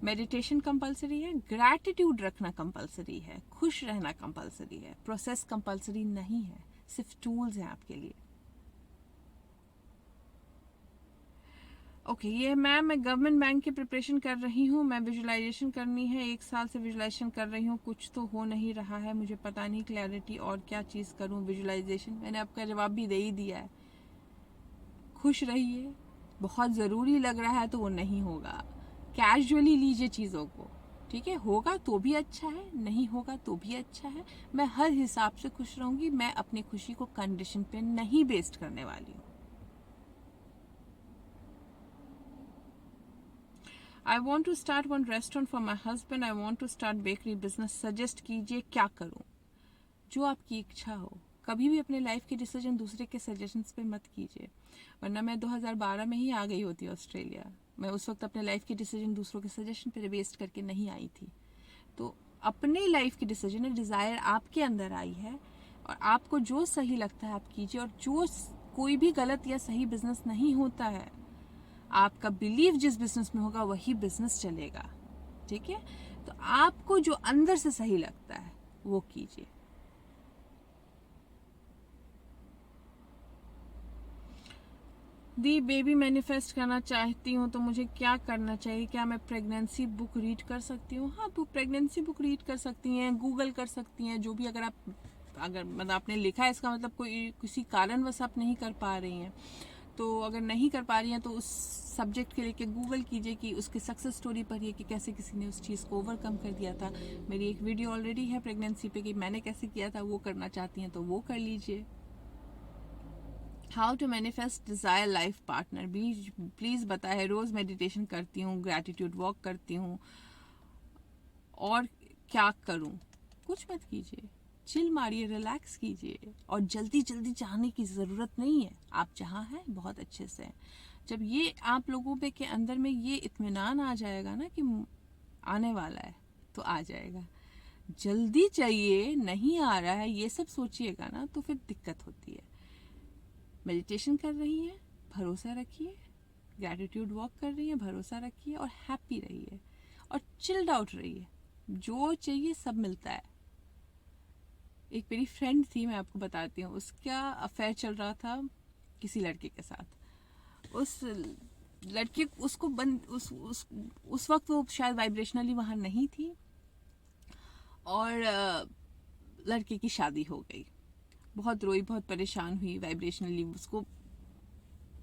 मेडिटेशन कंपलसरी है, ग्रैटिट्यूड रखना कंपलसरी है, खुश रहना कंपलसरी है, प्रोसेस कंपलसरी नहीं है, सिर्फ टूल्स हैं आपके लिए। ओके, ये मैम मैं गवर्नमेंट बैंक की प्रिपरेशन कर रही हूँ, मैं विजुलाइजेशन करनी है, 1 साल से विजुलाइजेशन कर रही हूँ, कुछ तो हो नहीं रहा है, मुझे पता नहीं क्लैरिटी और क्या चीज़ करूँ। विजुलाइजेशन मैंने आपका जवाब भी दे ही दिया है, खुश रहिए, बहुत ज़रूरी लग रहा है तो वो नहीं होगा, कैजुअली लीजिए चीज़ों को, ठीक है, होगा तो भी अच्छा है, नहीं होगा तो भी अच्छा है। मैं हर हिसाब से खुश रहूँगी, मैं अपनी खुशी को कंडीशन पे नहीं बेस्ड करने वाली हूँ। I want to start one restaurant for my husband. I want to start bakery business. Suggest कीजिए क्या करूं? जो आपकी इच्छा हो, कभी भी अपने लाइफ के डिसीजन दूसरे के सजेशंस पे मत कीजिए, वरना मैं 2012 में ही आ गई होती ऑस्ट्रेलिया। मैं उस वक्त अपने लाइफ के डिसीजन दूसरों के सजेशन पे बेस्ड करके नहीं आई थी। तो अपने लाइफ की डिसीजन है, डिज़ायर आपके अंदर आई है और आपको जो सही लगता है आप कीजिए। और जो कोई भी गलत या सही बिजनेस नहीं होता है, आपका बिलीव जिस बिजनेस में होगा वही बिजनेस चलेगा, ठीक है। तो आपको जो अंदर से सही लगता है वो कीजिए। दी बेबी मैनिफेस्ट करना चाहती हूँ तो मुझे क्या करना चाहिए? क्या मैं प्रेगनेंसी बुक रीड कर सकती हूँ? हाँ, तो प्रेगनेंसी बुक रीड कर सकती हैं, गूगल कर सकती हैं, जो भी। अगर मतलब आपने लिखा है, इसका मतलब कोई किसी कारणवश आप नहीं कर पा रही हैं। तो अगर नहीं कर पा रही हैं तो उस सब्जेक्ट के लेके गूगल कीजिए कि उसकी सक्सेस स्टोरी पढ़िए कि कैसे किसी ने उस चीज़ को ओवरकम कर दिया था। मेरी एक वीडियो ऑलरेडी है प्रेगनेंसी पे कि मैंने कैसे किया था, वो करना चाहती हैं तो वो कर लीजिए। How to manifest desire life partner please बताए। रोज़ मेडिटेशन करती हूँ, ग्रैटिट्यूड वॉक करती हूँ, और क्या करूँ? कुछ मत कीजिए, चिल मारिए, रिलैक्स कीजिए, और जल्दी जल्दी चाहने की ज़रूरत नहीं है। आप जहाँ हैं बहुत अच्छे से हैं। जब ये आप लोगों पे के अंदर में ये इत्मीनान आ जाएगा ना कि आने वाला है, तो आ जाएगा। जल्दी चाहिए, नहीं आ रहा है, ये सब सोचिएगा ना तो फिर दिक्कत होती है। मेडिटेशन कर रही हैं, भरोसा रखिए। ग्रैटिट्यूड वॉक कर रही हैं, भरोसा रखिए, और हैप्पी रहिए और चिल्ड आउट रहिए। जो चाहिए सब मिलता है। एक मेरी फ्रेंड थी, मैं आपको बताती हूँ, उसका अफेयर चल रहा था किसी लड़के के साथ। उस लड़के उसको उस वक्त वो शायद वाइब्रेशनली वहाँ नहीं थी, और लड़के की शादी हो गई। बहुत रोई, बहुत परेशान हुई वाइब्रेशनली। उसको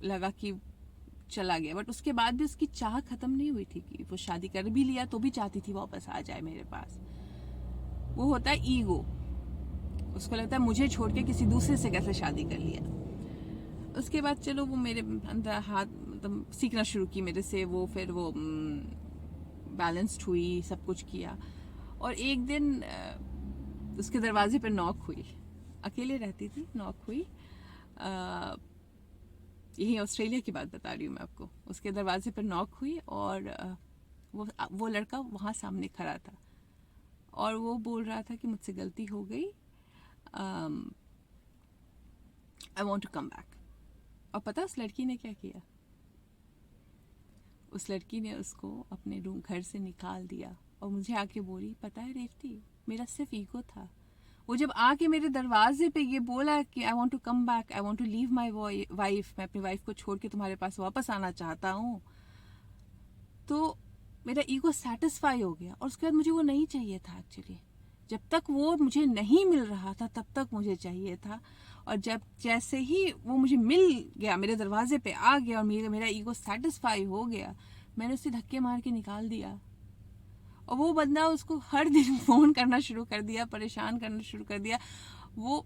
लगा कि चला गया, बट उसके बाद भी उसकी चाह खत्म नहीं हुई थी कि वो शादी कर भी लिया तो भी चाहती थी वापस आ जाए मेरे पास। वो होता है ईगो। उसको लगता है मुझे छोड़ के किसी दूसरे से कैसे शादी कर लिया। उसके बाद चलो वो मेरे अंदर हाथ मतलब सीखना शुरू की मेरे से। वो फिर वो बैलेंस्ड हुई, सब कुछ किया। और एक दिन उसके दरवाजे पर नॉक हुई। अकेले रहती थी, नॉक हुई। यही ऑस्ट्रेलिया की बात बता रही हूँ मैं आपको। उसके दरवाजे पर नॉक हुई और वो लड़का वहाँ सामने खड़ा था, और वो बोल रहा था कि मुझसे गलती हो गई, I want to come back. और पता उस लड़की ने क्या किया? उस लड़की ने उसको अपने रूम घर से निकाल दिया और मुझे आके बोली, पता है रेवती, मेरा सिर्फ ईगो था। वो जब आके मेरे दरवाजे पे ये बोला कि I want to come back, I want to leave my wife, मैं अपनी वाइफ को छोड़ के तुम्हारे पास वापस आना चाहता हूँ, तो मेरा ईगो सेटिस्फाई हो गया। और उसके बाद मुझे वो नहीं चाहिए था एक्चुअली। जब तक वो मुझे नहीं मिल रहा था तब तक मुझे चाहिए था, और जब जैसे ही वो मुझे मिल गया, मेरे दरवाजे पे आ गया और मेरा ईगो सेटिस्फाई हो गया, मैंने उसे धक्के मार के निकाल दिया। और वो बंदा उसको हर दिन फ़ोन करना शुरू कर दिया, परेशान करना शुरू कर दिया। वो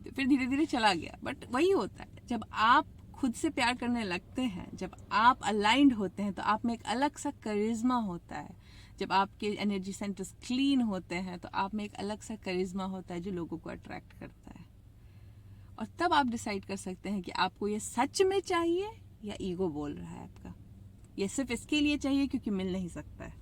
फिर धीरे धीरे चला गया। बट वही होता है, जब आप खुद से प्यार करने लगते हैं, जब आप अलाइंड होते हैं, तो आप में एक अलग सा करिश्मा होता है। जब आपके एनर्जी सेंटर्स क्लीन होते हैं तो आप में एक अलग सा करिश्मा होता है जो लोगों को अट्रैक्ट करता है। और तब आप डिसाइड कर सकते हैं कि आपको ये सच में चाहिए या ईगो बोल रहा है आपका। ये सिर्फ इसके लिए चाहिए क्योंकि मिल नहीं सकता है।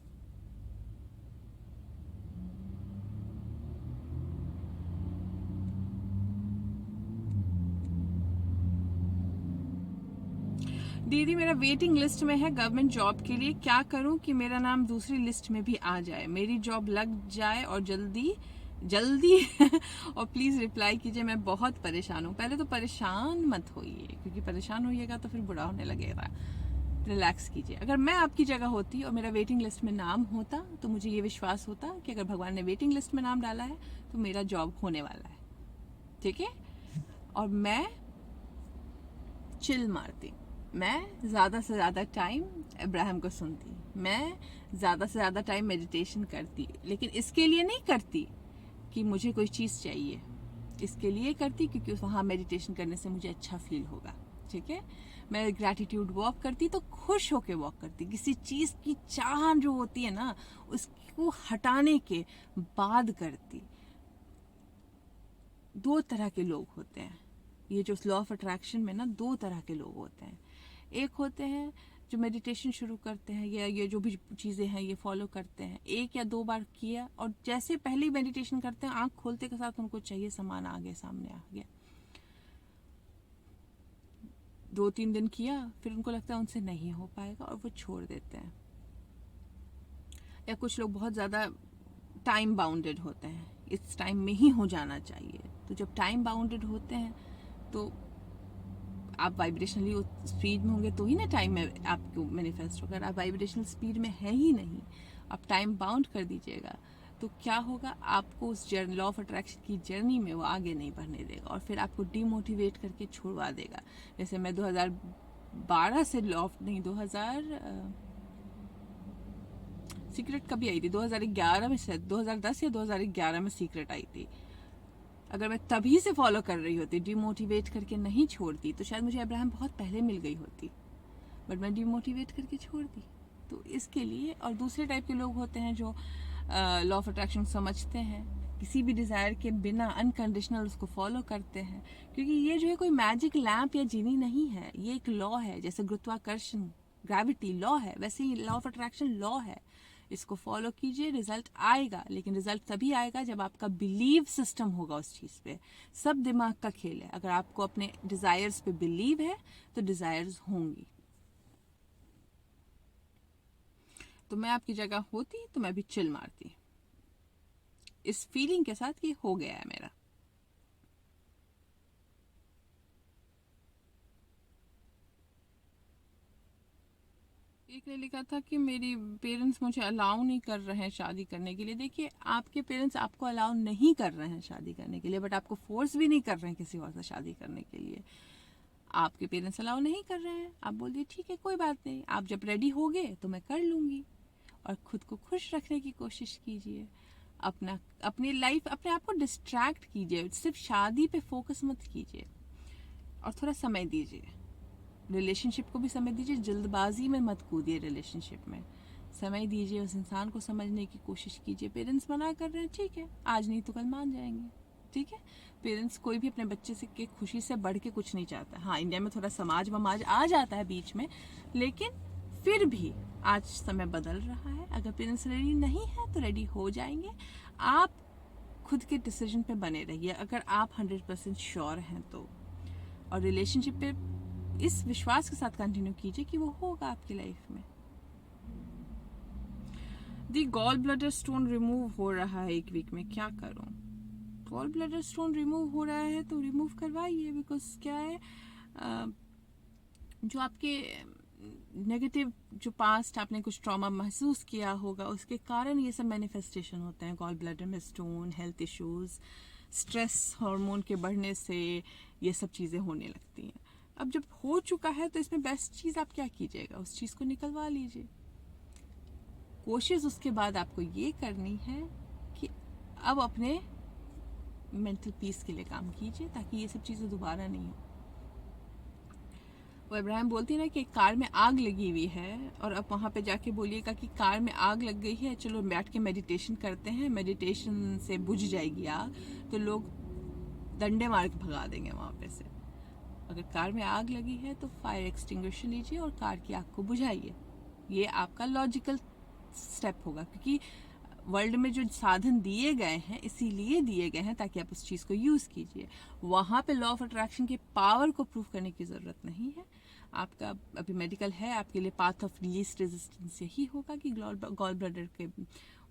दीदी, मेरा वेटिंग लिस्ट में है गवर्नमेंट जॉब के लिए, क्या करूं कि मेरा नाम दूसरी लिस्ट में भी आ जाए, मेरी जॉब लग जाए और जल्दी जल्दी और प्लीज़ रिप्लाई कीजिए, मैं बहुत परेशान हूँ। पहले तो परेशान मत होइए, क्योंकि परेशान होइएगा तो फिर बुरा होने लगेगा। रिलैक्स कीजिए। अगर मैं आपकी जगह होती और मेरा वेटिंग लिस्ट में नाम होता तो मुझे ये विश्वास होता कि अगर भगवान ने वेटिंग लिस्ट में नाम डाला है तो मेरा जॉब होने वाला है, ठीक है। और मैं चिल मारती, मैं ज़्यादा से ज़्यादा टाइम इब्राहिम को सुनती, मैं ज़्यादा से ज़्यादा टाइम मेडिटेशन करती। लेकिन इसके लिए नहीं करती कि मुझे कोई चीज़ चाहिए, इसके लिए करती क्योंकि वहाँ मेडिटेशन करने से मुझे अच्छा फील होगा, ठीक है। मैं ग्रैटिट्यूड वॉक करती तो खुश होके वॉक करती। किसी चीज़ की चाह जो होती है ना, उसको हटाने के बाद करती। दो तरह के लोग होते हैं। ये जो लॉ ऑफ अट्रैक्शन में ना दो तरह के लोग होते हैं। एक होते हैं जो मेडिटेशन शुरू करते हैं या ये जो भी चीज़ें हैं ये फॉलो करते हैं, 1 या 2 बार किया और जैसे पहले ही मेडिटेशन करते हैं आंख खोलते के साथ उनको चाहिए सामान आगे सामने आ गया। 2-3 दिन किया फिर उनको लगता है उनसे नहीं हो पाएगा और वो छोड़ देते हैं। या कुछ लोग बहुत ज़्यादा टाइम बाउंडेड होते हैं, इस टाइम में ही हो जाना चाहिए। तो जब टाइम बाउंडेड होते हैं तो आप वाइब्रेशनली स्पीड में होंगे तो ही ना टाइम में आपको मैनिफेस्ट होगा। आप वाइब्रेशनल स्पीड में है ही नहीं, आप टाइम बाउंड कर दीजिएगा तो क्या होगा, आपको उस लॉ ऑफ अट्रैक्शन की जर्नी में वो आगे नहीं बढ़ने देगा और फिर आपको डिमोटिवेट करके छुड़वा देगा। जैसे मैं 2012 से लॉ ऑफ नहीं 2000 सीक्रेट कभी आई थी 2011 में, शायद 2010 या 2011 में सीक्रेट आई थी। अगर मैं तभी से फॉलो कर रही होती, डिमोटिवेट करके नहीं छोड़ती, तो शायद मुझे अब्राहम बहुत पहले मिल गई होती, बट मैं डिमोटिवेट करके छोड़ दी। तो इसके लिए, और दूसरे टाइप के लोग होते हैं जो लॉ ऑफ अट्रैक्शन समझते हैं, किसी भी डिज़ायर के बिना अनकंडीशनल उसको फॉलो करते हैं, क्योंकि ये जो है कोई मैजिक लैंप या जीनी नहीं है, ये एक लॉ है। जैसे गुरुत्वाकर्षण ग्रेविटी लॉ है, वैसे ही लॉ ऑफ अट्रैक्शन लॉ है। इसको फॉलो कीजिए, रिजल्ट आएगा, लेकिन रिजल्ट तभी आएगा जब आपका बिलीव सिस्टम होगा उस चीज़ पे। सब दिमाग का खेल है। अगर आपको अपने डिज़ायर्स पे बिलीव है तो डिज़ायर्स होंगी। तो मैं आपकी जगह होती तो मैं भी चिल मारती, इस फीलिंग के साथ कि हो गया है मेरा। एक ने लिखा था कि मेरी पेरेंट्स मुझे अलाउ नहीं कर रहे हैं शादी करने के लिए। देखिए, आपके पेरेंट्स आपको अलाउ नहीं कर रहे हैं शादी करने के लिए, बट आपको फोर्स भी नहीं कर रहे हैं किसी और से शादी करने के लिए। आपके पेरेंट्स अलाउ नहीं कर रहे हैं, आप बोलिए ठीक है कोई बात नहीं, आप जब रेडी होगे तो मैं कर लूँगी। और खुद को खुश रखने की कोशिश कीजिए, अपनी लाइफ, अपने आप को डिस्ट्रैक्ट कीजिए, सिर्फ शादी पे फोकस मत कीजिए और थोड़ा समय दीजिए। रिलेशनशिप को भी समय दीजिए, जल्दबाजी में मत कूदिए रिलेशनशिप में, समय दीजिए, उस इंसान को समझने की कोशिश कीजिए। पेरेंट्स मना कर रहे हैं, ठीक है, आज नहीं तो कल मान जाएंगे, ठीक है। पेरेंट्स कोई भी अपने बच्चे से के खुशी से बढ़ के कुछ नहीं चाहता। हाँ, इंडिया में थोड़ा समाज वमाज आ जाता है बीच में, लेकिन फिर भी आज समय बदल रहा है। अगर पेरेंट्स रेडी नहीं है तो रेडी हो जाएंगे। आप खुद के डिसीजन पे बने रहिए अगर आप 100% श्योर हैं तो, और रिलेशनशिप पे इस विश्वास के साथ कंटिन्यू कीजिए कि वो होगा आपकी लाइफ में। दी गॉल ब्लडर स्टोन रिमूव हो रहा है 1 वीक में, क्या करूं? गॉल ब्लडर स्टोन रिमूव हो रहा है तो रिमूव करवाइए, बिकॉज क्या है, जो आपके नेगेटिव, जो पास्ट आपने कुछ ट्रॉमा महसूस किया होगा, उसके कारण ये सब मैनिफेस्टेशन होते हैं। गॉल ब्लडर में stone, health issues, stress hormone के बढ़ने से ये सब चीज़ें होने लगती हैं। अब जब हो चुका है तो इसमें बेस्ट चीज़ आप क्या कीजिएगा, उस चीज़ को निकलवा लीजिए। कोशिश उसके बाद आपको ये करनी है कि अब अपने मेंटल पीस के लिए काम कीजिए ताकि ये सब चीज़ें दोबारा नहीं हो। वो इब्राहिम बोलती है ना कि कार में आग लगी हुई है और अब वहाँ पे जाके बोलिएगा कि कार में आग लग गई है, चलो बैठ के मेडिटेशन करते हैं, मेडिटेशन से बुझ जाएगी आग, तो लोग डंडे मार के भगा देंगे वहाँ पे से। अगर कार में आग लगी है तो फायर एक्सटिंग्विशर लीजिए और कार की आग को बुझाइए। ये आपका लॉजिकल स्टेप होगा, क्योंकि वर्ल्ड में जो साधन दिए गए हैं इसीलिए दिए गए हैं ताकि आप उस चीज़ को यूज़ कीजिए। वहाँ पे लॉ ऑफ अट्रैक्शन के पावर को प्रूव करने की ज़रूरत नहीं है। आपका अभी मेडिकल है, आपके लिए पाथ ऑफ लीस्ट रेजिस्टेंस यही होगा कि गॉल ब्लडर के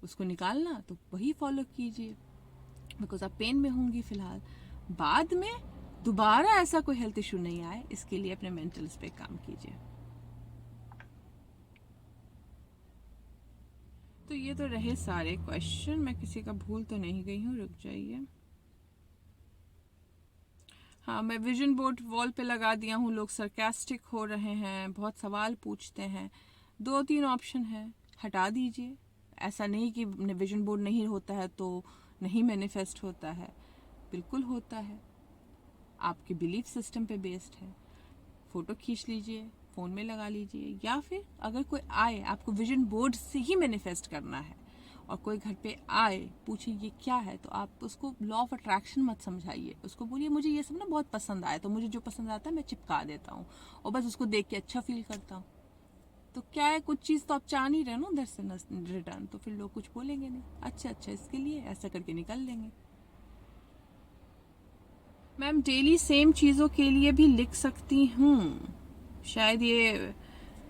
उसको निकालना, तो वही फॉलो कीजिए, बिकॉज आप पेन में होंगी फिलहाल। बाद में दोबारा ऐसा कोई हेल्थ इशू नहीं आए, इसके लिए अपने मेंटल्स पे काम कीजिए। तो ये तो रहे सारे क्वेश्चन, मैं किसी का भूल तो नहीं गई हूँ, रुक जाइए। हाँ, मैं विजन बोर्ड वॉल पे लगा दिया हूँ। लोग सरकास्टिक हो रहे हैं, बहुत सवाल पूछते हैं। 2-3 ऑप्शन है, हटा दीजिए। ऐसा नहीं कि विजन बोर्ड नहीं होता है तो नहीं मैनिफेस्ट होता है, बिल्कुल होता है, आपके बिलीफ सिस्टम पे बेस्ड है। फ़ोटो खींच लीजिए, फ़ोन में लगा लीजिए, या फिर अगर कोई आए, आपको विजन बोर्ड से ही मैनिफेस्ट करना है, और कोई घर पे आए पूछे ये क्या है, तो आप उसको लॉ ऑफ अट्रैक्शन मत समझाइए, उसको बोलिए मुझे ये सब ना बहुत पसंद आया, तो मुझे जो पसंद आता है मैं चिपका देता हूँ और बस उसको देख के अच्छा फील करता हूँ। तो क्या है, कुछ चीज़ तो आप चाह नहीं रहे ना उधर से रिटर्न, तो फिर लोग कुछ बोलेंगे नहीं, अच्छा इसके लिए ऐसा करके निकल लेंगे। मैम डेली सेम चीज़ों के लिए भी लिख सकती हूँ, शायद ये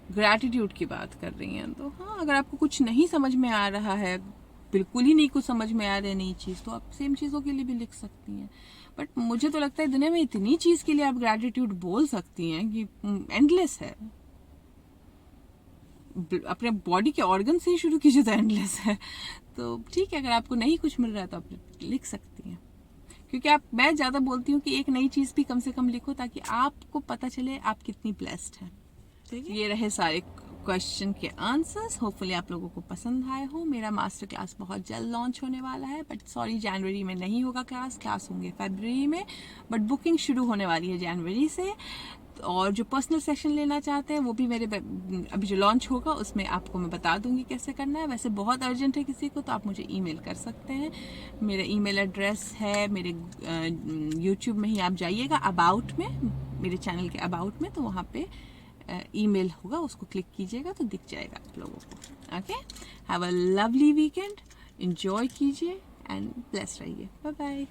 ग्रैटिट्यूड की बात कर रही हैं, तो हाँ अगर आपको कुछ नहीं समझ में आ रहा है, बिल्कुल ही नहीं कुछ समझ में आ रही है नई चीज़, तो आप सेम चीज़ों के लिए भी लिख सकती हैं। बट मुझे तो लगता है दुनिया में इतनी चीज़ के लिए आप ग्रैटिट्यूड बोल सकती हैं कि एंडलेस है। अपने बॉडी के ऑर्गन से ही शुरू कीजिए तो एंडलेस है। तो ठीक है, अगर आपको नहीं कुछ मिल रहा है तो आप लिख सकती हैं, क्योंकि मैं ज़्यादा बोलती हूँ कि एक नई चीज़ भी कम से कम लिखो ताकि आपको पता चले आप कितनी ब्लेस्ड हैं। ठीक है, ये रहे सारे क्वेश्चन के आंसर्स। होपफुली आप लोगों को पसंद आए हो। मेरा मास्टर क्लास बहुत जल्द लॉन्च होने वाला है, बट सॉरी जनवरी में नहीं होगा क्लास होंगे फरवरी में, बट बुकिंग शुरू होने वाली है जनवरी से। और जो पर्सनल सेशन लेना चाहते हैं वो भी मेरे अभी जो लॉन्च होगा उसमें आपको मैं बता दूंगी कैसे करना है। वैसे बहुत अर्जेंट है किसी को तो आप मुझे ईमेल कर सकते हैं, मेरा ईमेल एड्रेस है मेरे यूट्यूब में ही आप जाइएगा अबाउट में, मेरे चैनल के अबाउट में, तो वहाँ पे ईमेल होगा, उसको क्लिक कीजिएगा तो दिख जाएगा आप लोगों को। Okay, have a lovely weekend, enjoy कीजिए एंड ब्लेस रहिए। Bye bye.